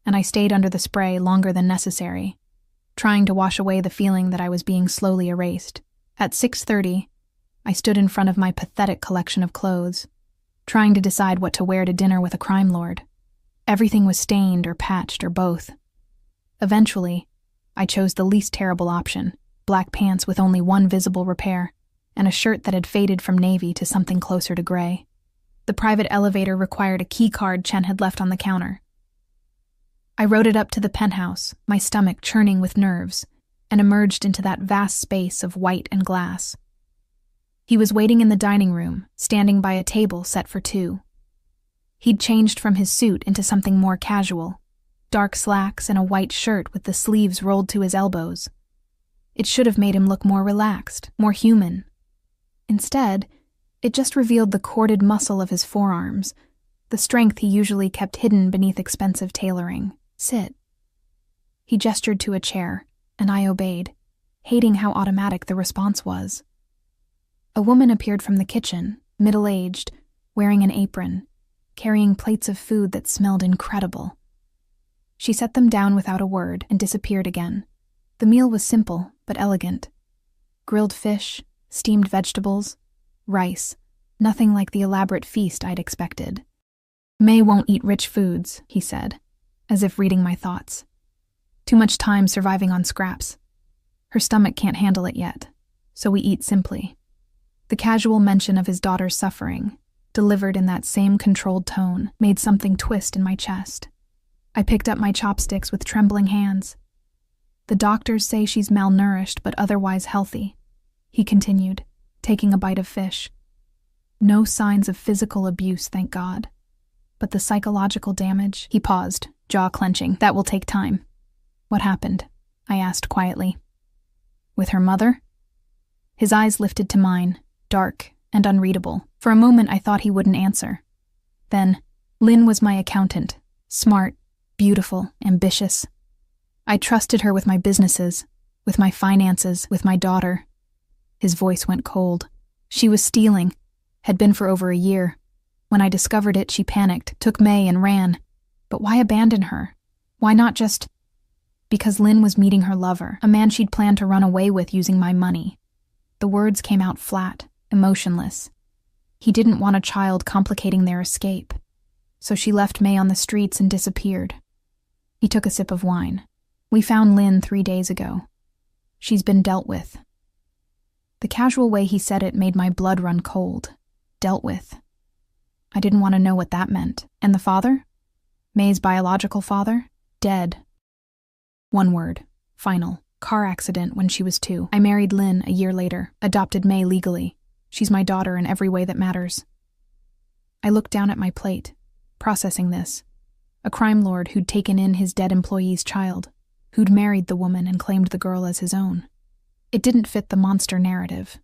and I stayed under the spray longer than necessary, trying to wash away the feeling that I was being slowly erased. At 6:30, I stood in front of my pathetic collection of clothes, trying to decide what to wear to dinner with a crime lord. Everything was stained or patched or both. Eventually, I chose the least terrible option, black pants with only one visible repair, and a shirt that had faded from navy to something closer to gray. The private elevator required a key card Chen had left on the counter. I rode it up to the penthouse, my stomach churning with nerves, and emerged into that vast space of white and glass. He was waiting in the dining room, standing by a table set for two. He'd changed from his suit into something more casual, dark slacks and a white shirt with the sleeves rolled to his elbows. It should have made him look more relaxed, more human. Instead, it just revealed the corded muscle of his forearms, the strength he usually kept hidden beneath expensive tailoring. Sit. He gestured to a chair, and I obeyed, hating how automatic the response was. A woman appeared from the kitchen, middle-aged, wearing an apron, carrying plates of food that smelled incredible. She set them down without a word and disappeared again. The meal was simple but elegant. Grilled fish, steamed vegetables, rice, nothing like the elaborate feast I'd expected. "May won't eat rich foods," he said, as if reading my thoughts. "Too much time surviving on scraps. Her stomach can't handle it yet, so we eat simply." The casual mention of his daughter's suffering, delivered in that same controlled tone, made something twist in my chest. I picked up my chopsticks with trembling hands. "The doctors say she's malnourished but otherwise healthy," he continued, taking a bite of fish. "No signs of physical abuse, thank God. But the psychological damage..." He paused, jaw clenching. "That will take time." "What happened?" I asked quietly. "With her mother?" His eyes lifted to mine, dark and unreadable. For a moment I thought he wouldn't answer. Then, Lynn was my accountant, smart, beautiful, ambitious. I trusted her with my businesses, with my finances, with my daughter. His voice went cold. She was stealing, had been for over a year. When I discovered it, she panicked, took May and ran. But why abandon her? Why not just... Because Lynn was meeting her lover, a man she'd planned to run away with using my money. The words came out flat, emotionless. He didn't want a child complicating their escape. So she left May on the streets and disappeared. He took a sip of wine. "We found Lynn 3 days ago. She's been dealt with." The casual way he said it made my blood run cold. Dealt with. I didn't want to know what that meant. And the father? May's biological father? Dead. One word. Final. Car accident when she was 2. I married Lynn a year later, adopted May legally. She's my daughter in every way that matters. I looked down at my plate, processing this. A crime lord who'd taken in his dead employee's child, who'd married the woman and claimed the girl as his own. It didn't fit the monster narrative,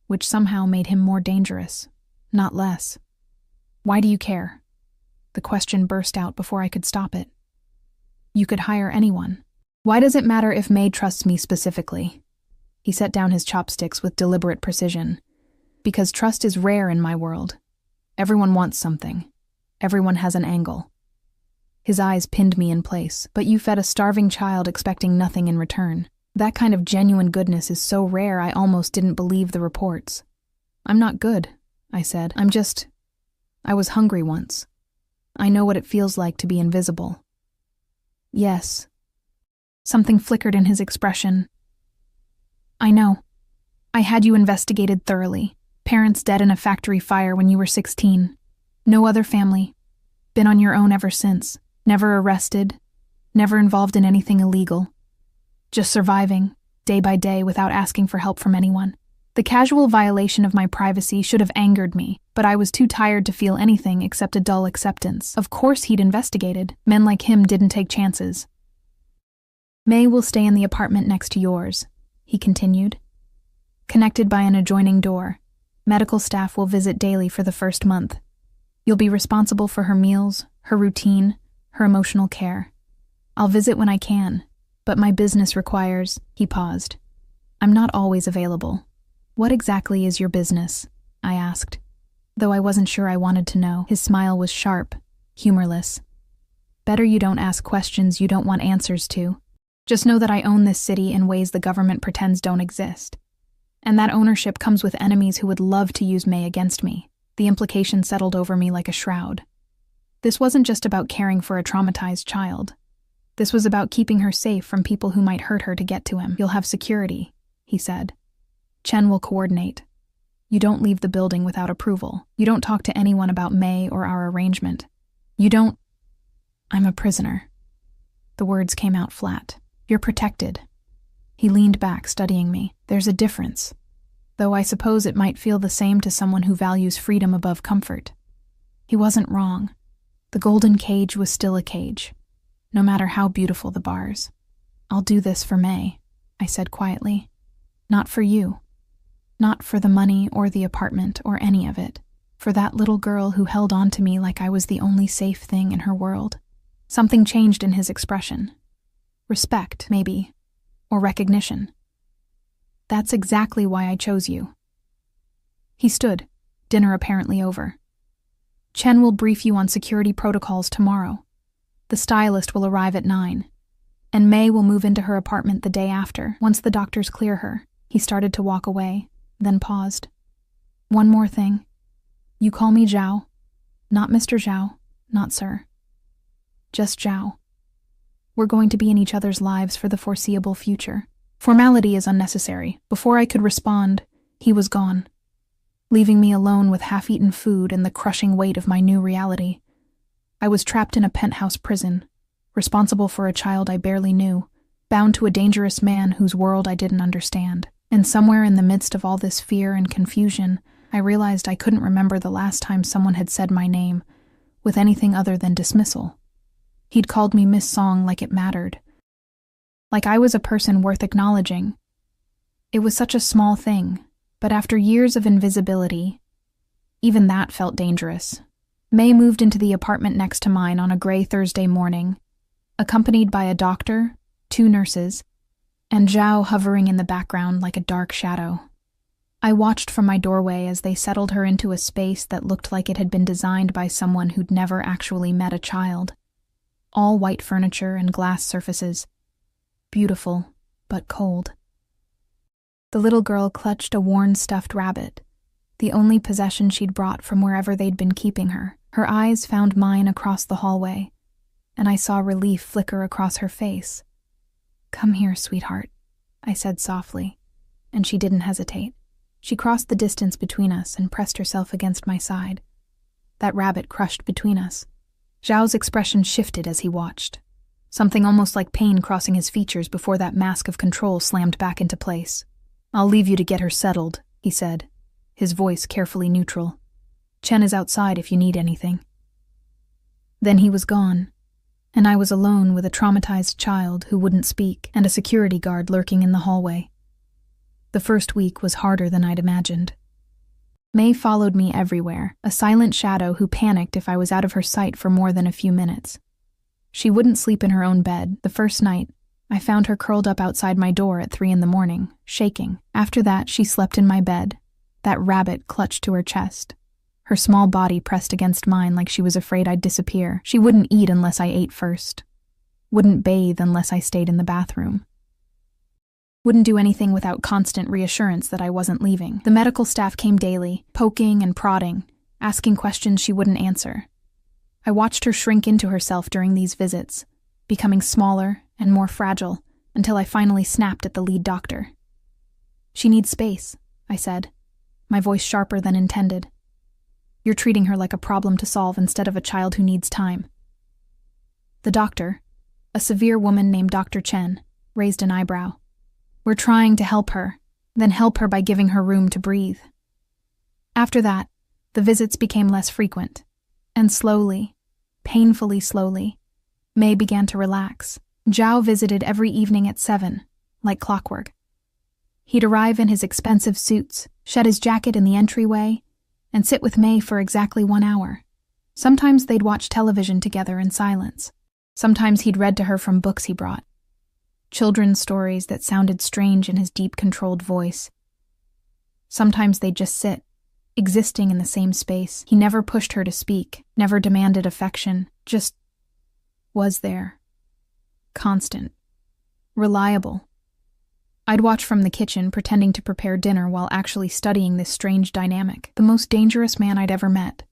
which somehow made him more dangerous, not less. "Why do you care?" The question burst out before I could stop it. "You could hire anyone. Why does it matter if May trusts me specifically?" He set down his chopsticks with deliberate precision. "Because trust is rare in my world. Everyone wants something. Everyone has an angle." His eyes pinned me in place. "But you fed a starving child expecting nothing in return. That kind of genuine goodness is so rare I almost didn't believe the reports." "I'm not good," I said. I was hungry once. I know what it feels like to be invisible." "Yes." Something flickered in his expression. "I know. I had you investigated thoroughly. Parents dead in a factory fire when you were 16. No other family. Been on your own ever since. Never arrested. Never involved in anything illegal. Just surviving, day by day, without asking for help from anyone. The casual violation of my privacy should have angered me, but I was too tired to feel anything except a dull acceptance. Of course he'd investigated. Men like him didn't take chances. May will stay in the apartment next to yours, he continued. Connected by an adjoining door, medical staff will visit daily for the first month. You'll be responsible for her meals, her routine, her emotional care. I'll visit when I can, but my business requires, he paused. I'm not always available. What exactly is your business? I asked. Though I wasn't sure I wanted to know, his smile was sharp, humorless. Better you don't ask questions you don't want answers to. Just know that I own this city in ways the government pretends don't exist. And that ownership comes with enemies who would love to use May against me. The implication settled over me like a shroud. This wasn't just about caring for a traumatized child. This was about keeping her safe from people who might hurt her to get to him. You'll have security, he said. Chen will coordinate. You don't leave the building without approval. You don't talk to anyone about May or our arrangement. You don't... I'm a prisoner. The words came out flat. You're protected. He leaned back, studying me. There's a difference. Though I suppose it might feel the same to someone who values freedom above comfort. He wasn't wrong. The golden cage was still a cage, no matter how beautiful the bars. I'll do this for May, I said quietly. Not for you. Not for the money or the apartment or any of it. For that little girl who held on to me like I was the only safe thing in her world. Something changed in his expression. Respect, maybe. Or recognition. That's exactly why I chose you. He stood, dinner apparently over. Chen will brief you on security protocols tomorrow. The stylist will arrive at 9. And May will move into her apartment the day after, once the doctors clear her. He started to walk away, then paused. One more thing. You call me Zhao. Not Mr. Zhao, not sir. Just Zhao. We're going to be in each other's lives for the foreseeable future. Formality is unnecessary. Before I could respond, he was gone, leaving me alone with half-eaten food and the crushing weight of my new reality. I was trapped in a penthouse prison, responsible for a child I barely knew, bound to a dangerous man whose world I didn't understand. And somewhere in the midst of all this fear and confusion, I realized I couldn't remember the last time someone had said my name with anything other than dismissal. He'd called me Miss Song like it mattered. Like I was a person worth acknowledging. It was such a small thing, but after years of invisibility, even that felt dangerous. May moved into the apartment next to mine on a gray Thursday morning, accompanied by a doctor, 2 nurses, and Zhao hovering in the background like a dark shadow. I watched from my doorway as they settled her into a space that looked like it had been designed by someone who'd never actually met a child. All white furniture and glass surfaces. Beautiful, but cold. The little girl clutched a worn stuffed rabbit, the only possession she'd brought from wherever they'd been keeping her. Her eyes found mine across the hallway, and I saw relief flicker across her face. Come here, sweetheart, I said softly, and she didn't hesitate. She crossed the distance between us and pressed herself against my side. That rabbit crushed between us. Zhao's expression shifted as he watched, something almost like pain crossing his features before that mask of control slammed back into place. I'll leave you to get her settled, he said, his voice carefully neutral. Chen is outside if you need anything. Then he was gone, and I was alone with a traumatized child who wouldn't speak and a security guard lurking in the hallway. The first week was harder than I'd imagined. May followed me everywhere, a silent shadow who panicked if I was out of her sight for more than a few minutes. She wouldn't sleep in her own bed. The first night, I found her curled up outside my door at 3 a.m, shaking. After that, she slept in my bed, that rabbit clutched to her chest, her small body pressed against mine like she was afraid I'd disappear. She wouldn't eat unless I ate first, wouldn't bathe unless I stayed in the bathroom. Wouldn't do anything without constant reassurance that I wasn't leaving. The medical staff came daily, poking and prodding, asking questions she wouldn't answer. I watched her shrink into herself during these visits, becoming smaller and more fragile, until I finally snapped at the lead doctor. She needs space, I said, my voice sharper than intended. You're treating her like a problem to solve instead of a child who needs time. The doctor, a severe woman named Dr. Chen, raised an eyebrow. We're trying to help her, then help her by giving her room to breathe. After that, the visits became less frequent, and slowly, painfully slowly, May began to relax. Zhao visited every evening at 7, like clockwork. He'd arrive in his expensive suits, shed his jacket in the entryway, and sit with May for exactly 1 hour. Sometimes they'd watch television together in silence. Sometimes he'd read to her from books he brought. Children's stories that sounded strange in his deep, controlled voice. Sometimes they'd just sit, existing in the same space. He never pushed her to speak, never demanded affection, just was there. Constant. Reliable. I'd watch from the kitchen, pretending to prepare dinner while actually studying this strange dynamic. The most dangerous man I'd ever met.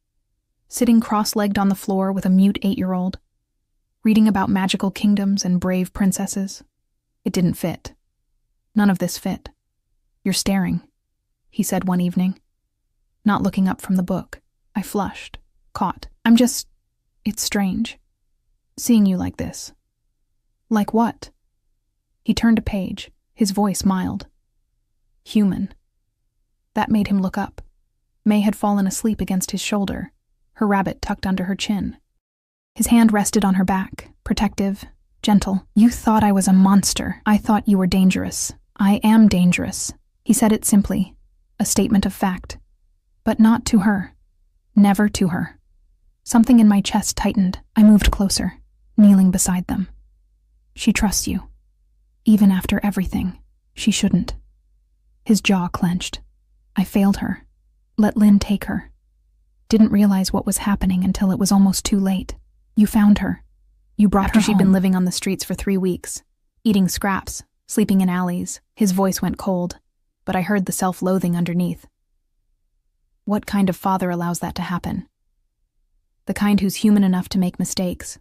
Sitting cross-legged on the floor with a mute 8-year-old. Reading about magical kingdoms and brave princesses. It didn't fit. None of this fit. "You're staring," he said one evening. Not looking up from the book, I flushed, caught. It's strange. Seeing you like this." "Like what?" He turned a page, his voice mild. "Human." That made him look up. May had fallen asleep against his shoulder, her rabbit tucked under her chin. His hand rested on her back, protective, gentle. "You thought I was a monster. I thought you were dangerous. I am dangerous." He said it simply, a statement of fact. But not to her. Never to her. Something in my chest tightened. I moved closer, kneeling beside them. "She trusts you. Even after everything, she shouldn't." His jaw clenched. I failed her. Let Lynn take her. Didn't realize what was happening until it was almost too late. "You found her. You brought her home." After she'd been living on the streets for 3 weeks, eating scraps, sleeping in alleys. His voice went cold, but I heard the self-loathing underneath. What kind of father allows that to happen? The kind who's human enough to make mistakes.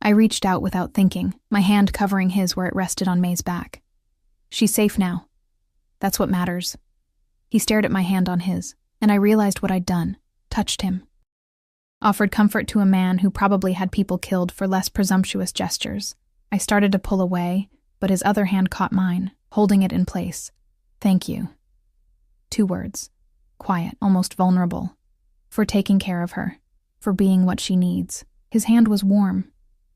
I reached out without thinking, my hand covering his where it rested on May's back. "She's safe now. That's what matters." He stared at my hand on his, and I realized what I'd done, touched him. Offered comfort to a man who probably had people killed for less presumptuous gestures. I started to pull away, but his other hand caught mine, holding it in place. "Thank you." 2 words. Quiet, almost vulnerable. For taking care of her. For being what she needs. His hand was warm,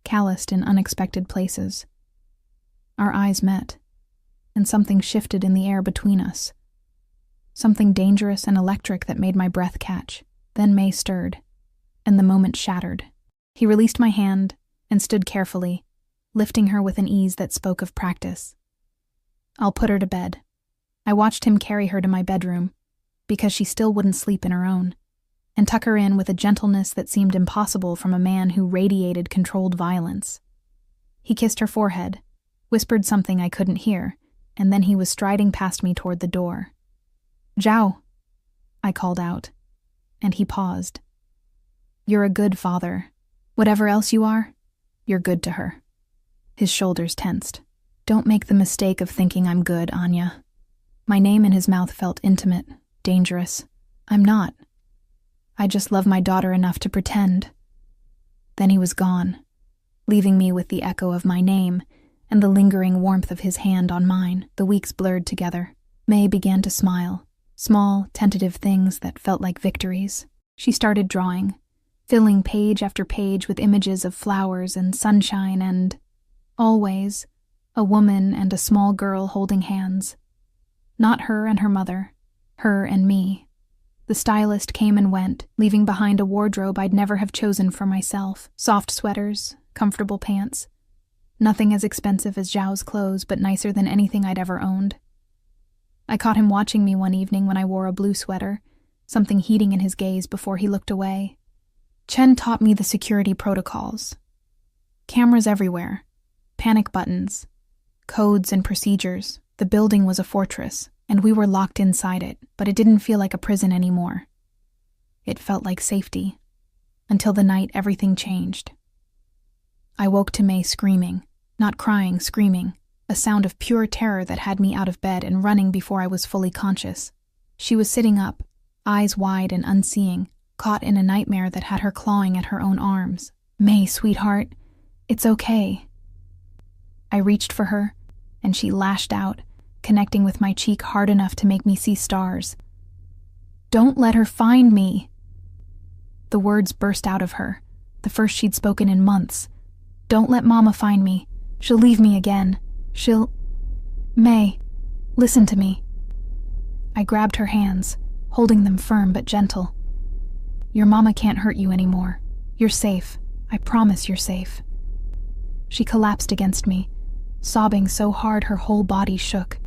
calloused in unexpected places. Our eyes met, and something shifted in the air between us. Something dangerous and electric that made my breath catch. Then May stirred, and the moment shattered. He released my hand and stood carefully, lifting her with an ease that spoke of practice. "I'll put her to bed." I watched him carry her to my bedroom, because she still wouldn't sleep in her own, and tuck her in with a gentleness that seemed impossible from a man who radiated controlled violence. He kissed her forehead, whispered something I couldn't hear, and then he was striding past me toward the door. "Zhao," I called out, and he paused. "You're a good father. Whatever else you are, you're good to her." His shoulders tensed. "Don't make the mistake of thinking I'm good, Anya." My name in his mouth felt intimate, dangerous. I'm not. I just love my daughter enough to pretend. Then he was gone, leaving me with the echo of my name and the lingering warmth of his hand on mine. The weeks blurred together. May began to smile, small, tentative things that felt like victories. She started drawing, filling page after page with images of flowers and sunshine and, always, a woman and a small girl holding hands. Not her and her mother, her and me. The stylist came and went, leaving behind a wardrobe I'd never have chosen for myself. Soft sweaters, comfortable pants. Nothing as expensive as Zhao's clothes, but nicer than anything I'd ever owned. I caught him watching me one evening when I wore a blue sweater, something heating in his gaze before he looked away. Chen taught me the security protocols. Cameras everywhere, panic buttons, codes and procedures. The building was a fortress, and we were locked inside it, but it didn't feel like a prison anymore. It felt like safety, until the night everything changed. I woke to May screaming, not crying, screaming, a sound of pure terror that had me out of bed and running before I was fully conscious. She was sitting up, eyes wide and unseeing, caught in a nightmare that had her clawing at her own arms. "May, sweetheart, it's okay." I reached for her, and she lashed out, connecting with my cheek hard enough to make me see stars. "Don't let her find me." The words burst out of her, the first she'd spoken in months. "Don't let Mama find me. She'll leave me again. May, listen to me. I grabbed her hands, holding them firm but gentle. Your mama can't hurt you anymore. You're safe. I promise you're safe. She collapsed against me, sobbing so hard her whole body shook.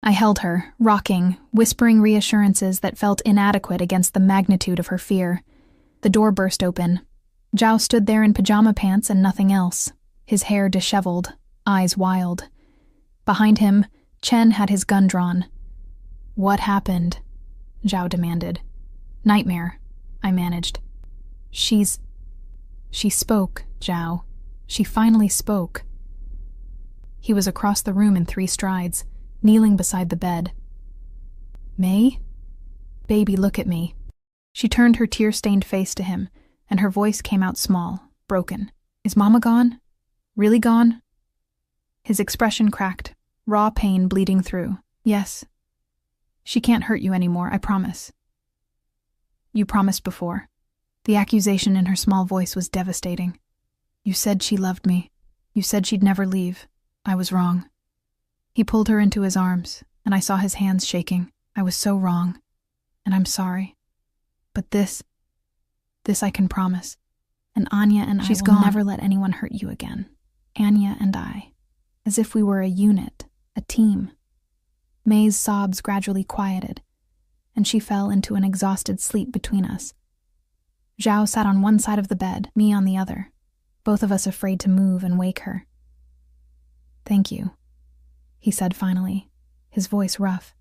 I held her, rocking, whispering reassurances that felt inadequate against the magnitude of her fear. The door burst open. Zhao stood there in pajama pants and nothing else, his hair disheveled, eyes wild. Behind him, Chen had his gun drawn. What happened? Zhao demanded. Nightmare, I managed. She spoke, Zhao. She finally spoke. He was across the room in 3 strides, kneeling beside the bed. May? Baby, look at me. She turned her tear-stained face to him, and her voice came out small, broken. Is Mama gone? Really gone? His expression cracked, raw pain bleeding through. Yes. She can't hurt you anymore, I promise. You promised before. The accusation in her small voice was devastating. You said she loved me. You said she'd never leave. I was wrong. He pulled her into his arms, and I saw his hands shaking. I was so wrong, and I'm sorry. But this I can promise. And Anya and I will never let anyone hurt you again. Anya and I. As if we were a unit, a team. May's sobs gradually quieted, and she fell into an exhausted sleep between us. Zhao sat on one side of the bed, me on the other, both of us afraid to move and wake her. Thank you, he said finally, his voice rough.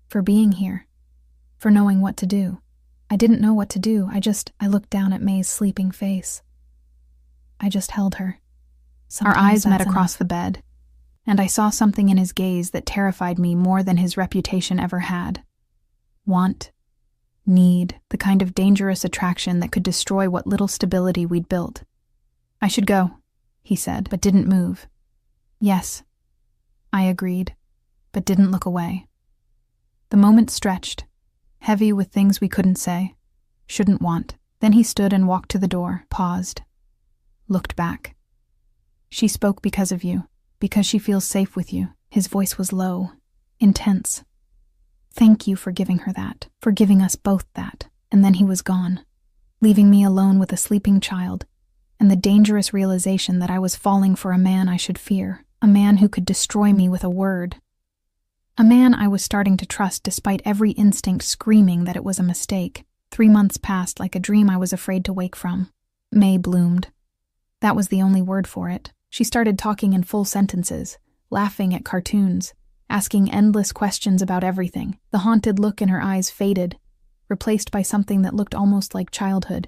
For being here. For knowing what to do. I didn't know what to do. I looked down at May's sleeping face. I just held her. Our eyes met across the bed, and I saw something in his gaze that terrified me more than his reputation ever had. Want, need, the kind of dangerous attraction that could destroy what little stability we'd built. I should go, he said, but didn't move. Yes, I agreed, but didn't look away. The moment stretched, heavy with things we couldn't say, shouldn't want. Then he stood and walked to the door, paused, looked back. She spoke because of you, because she feels safe with you. His voice was low, intense. Thank you for giving her that, for giving us both that. And then he was gone, leaving me alone with a sleeping child, and the dangerous realization that I was falling for a man I should fear, a man who could destroy me with a word. A man I was starting to trust despite every instinct screaming that it was a mistake. 3 months passed like a dream I was afraid to wake from. May bloomed. That was the only word for it. She started talking in full sentences, laughing at cartoons, asking endless questions about everything. The haunted look in her eyes faded, replaced by something that looked almost like childhood.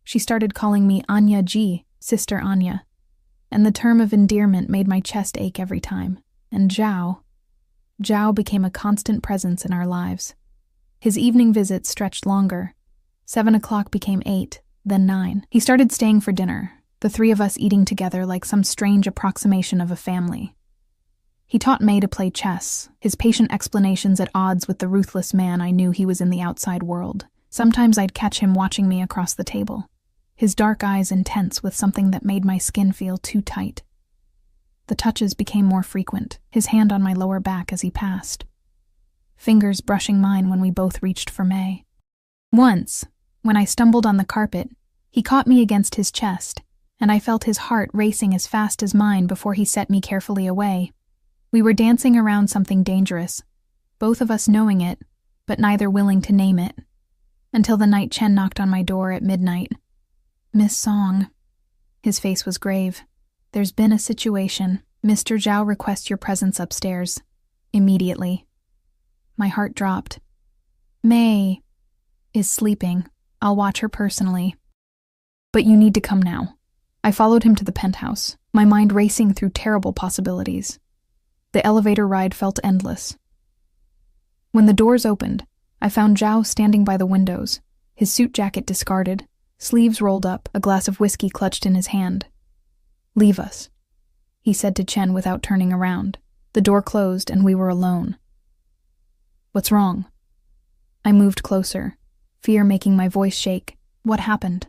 She started calling me Anya G, Sister Anya, and the term of endearment made my chest ache every time. And Zhao became a constant presence in our lives. His evening visits stretched longer. 7 o'clock became 8, then 9. He started staying for dinner, the 3 of us eating together like some strange approximation of a family. He taught May to play chess, his patient explanations at odds with the ruthless man I knew he was in the outside world. Sometimes I'd catch him watching me across the table, his dark eyes intense with something that made my skin feel too tight. The touches became more frequent, his hand on my lower back as he passed, fingers brushing mine when we both reached for May. Once, when I stumbled on the carpet, he caught me against his chest, and I felt his heart racing as fast as mine before he set me carefully away. We were dancing around something dangerous, both of us knowing it, but neither willing to name it, until the night Chen knocked on my door at midnight. Miss Song. His face was grave. There's been a situation. Mr. Zhao requests your presence upstairs. Immediately. My heart dropped. May is sleeping. I'll watch her personally. But you need to come now. I followed him to the penthouse, my mind racing through terrible possibilities. The elevator ride felt endless. When the doors opened, I found Zhao standing by the windows, his suit jacket discarded, sleeves rolled up, a glass of whiskey clutched in his hand. Leave us, he said to Chen without turning around. The door closed and we were alone. What's wrong? I moved closer, fear making my voice shake. What happened?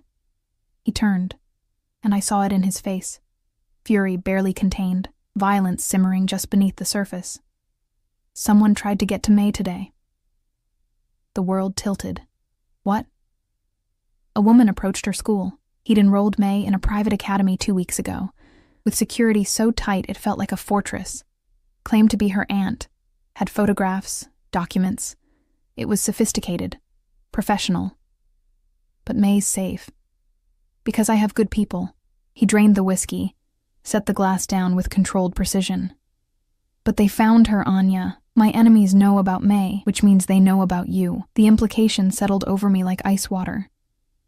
He turned, and I saw it in his face. fury barely contained, violence simmering just beneath the surface. Someone tried to get to May today. The world tilted. What? A woman approached her school. He'd enrolled May in a private academy 2 weeks ago, with security so tight it felt like a fortress. Claimed to be her aunt, had photographs, documents. It was sophisticated, professional. But May's safe. Because I have good people. He drained the whiskey, set the glass down with controlled precision. But they found her, Anya. My enemies know about May, which means they know about you. The implication settled over me like ice water.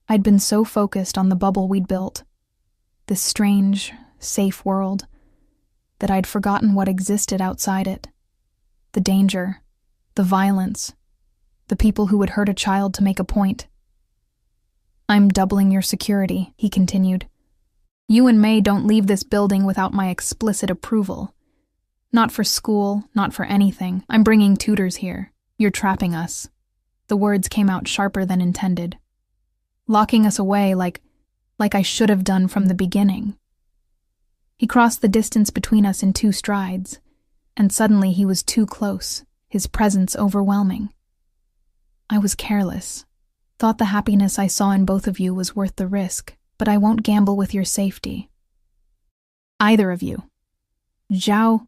I'd been so focused on the bubble we'd built, this strange, safe world, that I'd forgotten what existed outside it. The danger, the violence, the people who would hurt a child to make a point. I'm doubling your security, he continued. You and May don't leave this building without my explicit approval. Not for school, not for anything. I'm bringing tutors here. You're trapping us. The words came out sharper than intended. Locking us away like I should have done from the beginning. He crossed the distance between us in 2 strides, and suddenly he was too close, his presence overwhelming. I was careless. Thought the happiness I saw in both of you was worth the risk, but I won't gamble with your safety. Either of you. Zhao,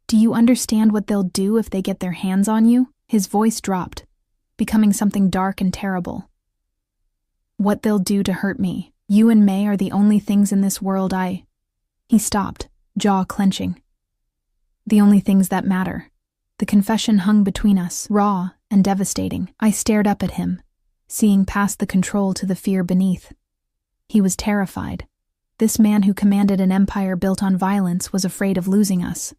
do you understand what they'll do if they get their hands on you? His voice dropped, becoming something dark and terrible. What they'll do to hurt me. You and May are the only things in this world He stopped, jaw clenching. The only things that matter. The confession hung between us, raw and devastating. I stared up at him, seeing past the control to the fear beneath. He was terrified. This man who commanded an empire built on violence was afraid of losing us.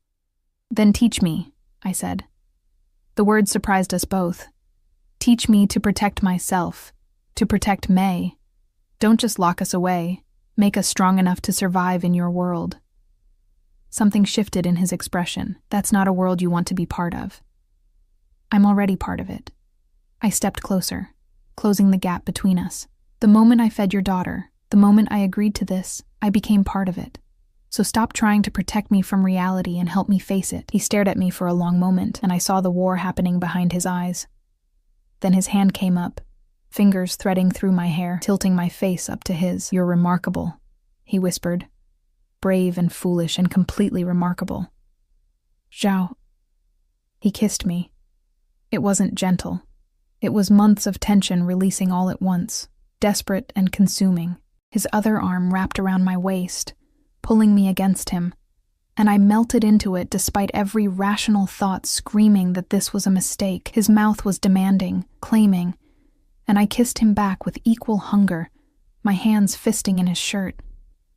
Then teach me, I said. The word surprised us both. Teach me to protect myself, to protect May. Don't just lock us away. Make us strong enough to survive in your world. Something shifted in his expression. That's not a world you want to be part of. I'm already part of it. I stepped closer, closing the gap between us. The moment I fed your daughter, the moment I agreed to this, I became part of it. So stop trying to protect me from reality and help me face it. He stared at me for a long moment, and I saw the war happening behind his eyes. Then his hand came up, fingers threading through my hair, tilting my face up to his. You're remarkable, he whispered. Brave and foolish and completely remarkable. Zhao. He kissed me. It wasn't gentle. It was months of tension releasing all at once, desperate and consuming. His other arm wrapped around my waist, pulling me against him, and I melted into it despite every rational thought screaming that this was a mistake. His mouth was demanding, claiming, and I kissed him back with equal hunger, my hands fisting in his shirt.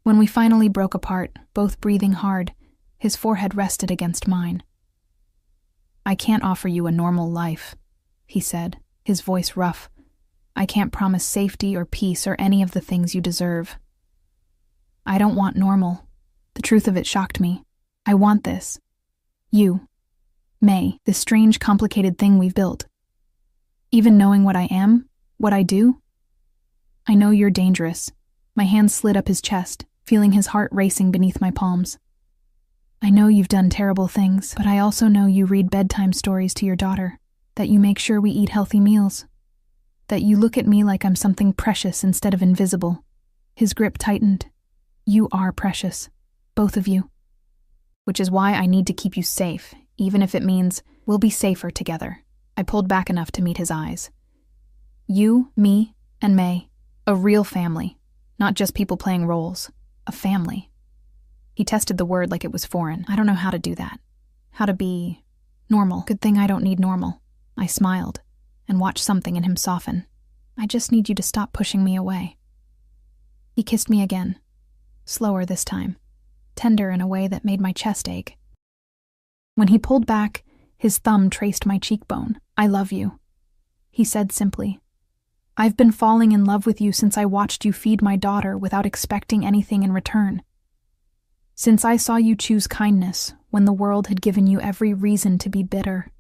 When we finally broke apart, both breathing hard, his forehead rested against mine. I can't offer you a normal life, he said, his voice rough. I can't promise safety or peace or any of the things you deserve. I don't want normal. The truth of it shocked me. I want this. You. May, this strange, complicated thing we've built. Even knowing what I am, what I do? I know you're dangerous. My hand slid up his chest, feeling his heart racing beneath my palms. I know you've done terrible things, but I also know you read bedtime stories to your daughter, that you make sure we eat healthy meals, that you look at me like I'm something precious instead of invisible. His grip tightened. You are precious, both of you. Which is why I need to keep you safe, even if it means we'll be safer together. I pulled back enough to meet his eyes. You, me, and May. A real family. Not just people playing roles. A family. He tested the word like it was foreign. I don't know how to do that. How to be normal. Good thing I don't need normal. I smiled and watched something in him soften. I just need you to stop pushing me away. He kissed me again. Slower this time. Tender in a way that made my chest ache. When he pulled back, his thumb traced my cheekbone. I love you, he said simply. I've been falling in love with you since I watched you feed my daughter without expecting anything in return. Since I saw you choose kindness when the world had given you every reason to be bitter.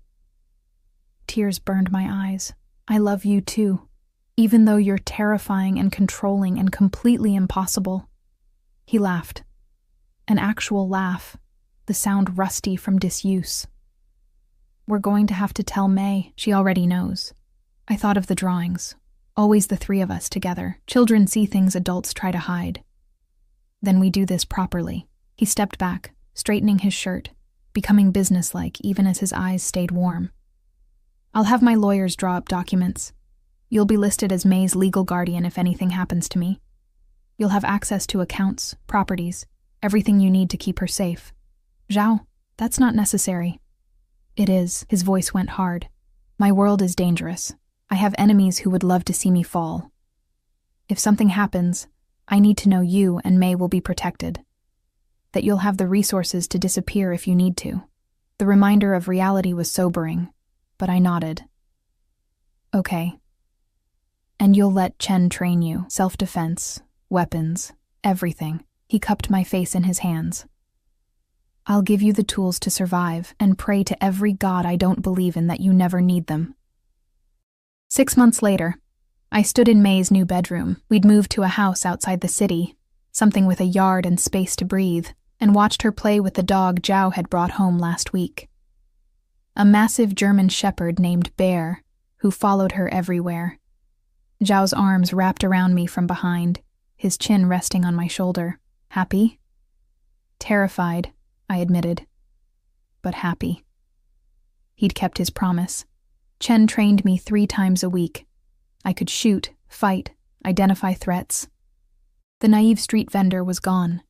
Tears burned my eyes. I love you too, even though you're terrifying and controlling and completely impossible. He laughed. An actual laugh, the sound rusty from disuse. We're going to have to tell May. She already knows. I thought of the drawings. Always the three of us together. Children see things adults try to hide. Then we do this properly. He stepped back, straightening his shirt, becoming businesslike even as his eyes stayed warm. I'll have my lawyers draw up documents. You'll be listed as May's legal guardian if anything happens to me. You'll have access to accounts, properties, everything you need to keep her safe. Zhao, that's not necessary. It is. His voice went hard. My world is dangerous. I have enemies who would love to see me fall. If something happens, I need to know you and May will be protected. That you'll have the resources to disappear if you need to. The reminder of reality was sobering, but I nodded. Okay. And you'll let Chen train you. Self-defense, weapons, everything. He cupped my face in his hands. I'll give you the tools to survive and pray to every god I don't believe in that you never need them. 6 months later, I stood in May's new bedroom. We'd moved to a house outside the city, something with a yard and space to breathe, and watched her play with the dog Zhao had brought home last week. A massive German shepherd named Bear, who followed her everywhere. Zhao's arms wrapped around me from behind, his chin resting on my shoulder. Happy? Terrified, I admitted, but happy. He'd kept his promise. Chen trained me 3 times a week. I could shoot, fight, identify threats. The naive street vendor was gone,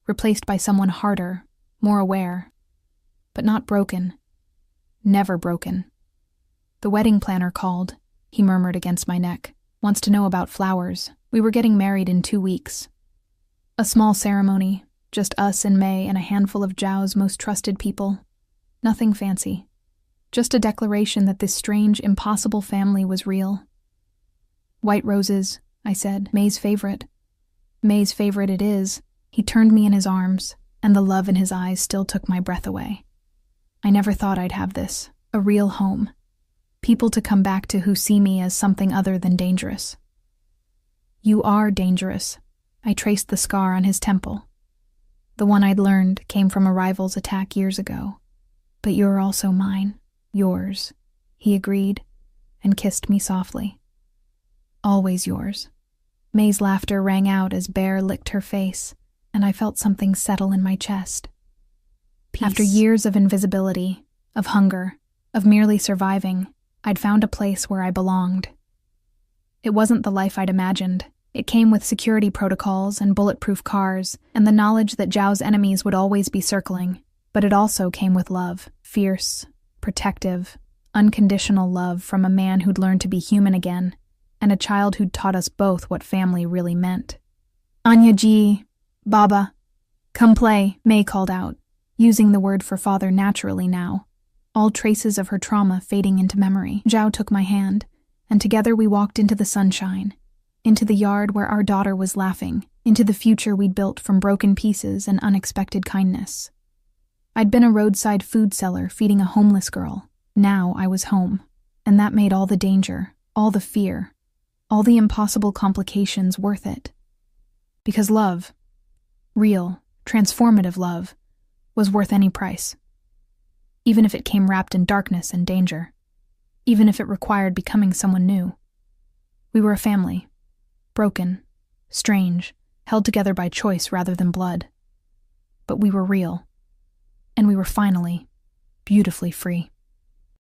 replaced by someone harder, more aware, but not broken. Never broken. The wedding planner called, he murmured against my neck. Wants to know about flowers. We were getting married in 2 weeks. A small ceremony, just us and May and a handful of Zhao's most trusted people. Nothing fancy. Just a declaration that this strange, impossible family was real. White roses, I said, May's favorite. May's favorite it is. He turned me in his arms, and the love in his eyes still took my breath away. I never thought I'd have this, a real home. People to come back to who see me as something other than dangerous. You are dangerous. I traced the scar on his temple. The one I'd learned came from a rival's attack years ago. But you're also mine, yours, he agreed, and kissed me softly. Always yours. May's laughter rang out as Bear licked her face, and I felt something settle in my chest. Peace. After years of invisibility, of hunger, of merely surviving, I'd found a place where I belonged. It wasn't the life I'd imagined. It came with security protocols and bulletproof cars, and the knowledge that Zhao's enemies would always be circling. But it also came with love, fierce, protective, unconditional love from a man who'd learned to be human again, and a child who'd taught us both what family really meant. Anya ji, Baba, come play, May called out, using the word for father naturally now, all traces of her trauma fading into memory. Zhao took my hand, and together we walked into the sunshine, into the yard where our daughter was laughing, into the future we'd built from broken pieces and unexpected kindness. I'd been a roadside food seller feeding a homeless girl. Now I was home, and that made all the danger, all the fear, all the impossible complications worth it. Because love, real, transformative love, was worth any price. Even if it came wrapped in darkness and danger. Even if it required becoming someone new. We were a family. Broken, strange, held together by choice rather than blood. But we were real. And we were finally, beautifully free.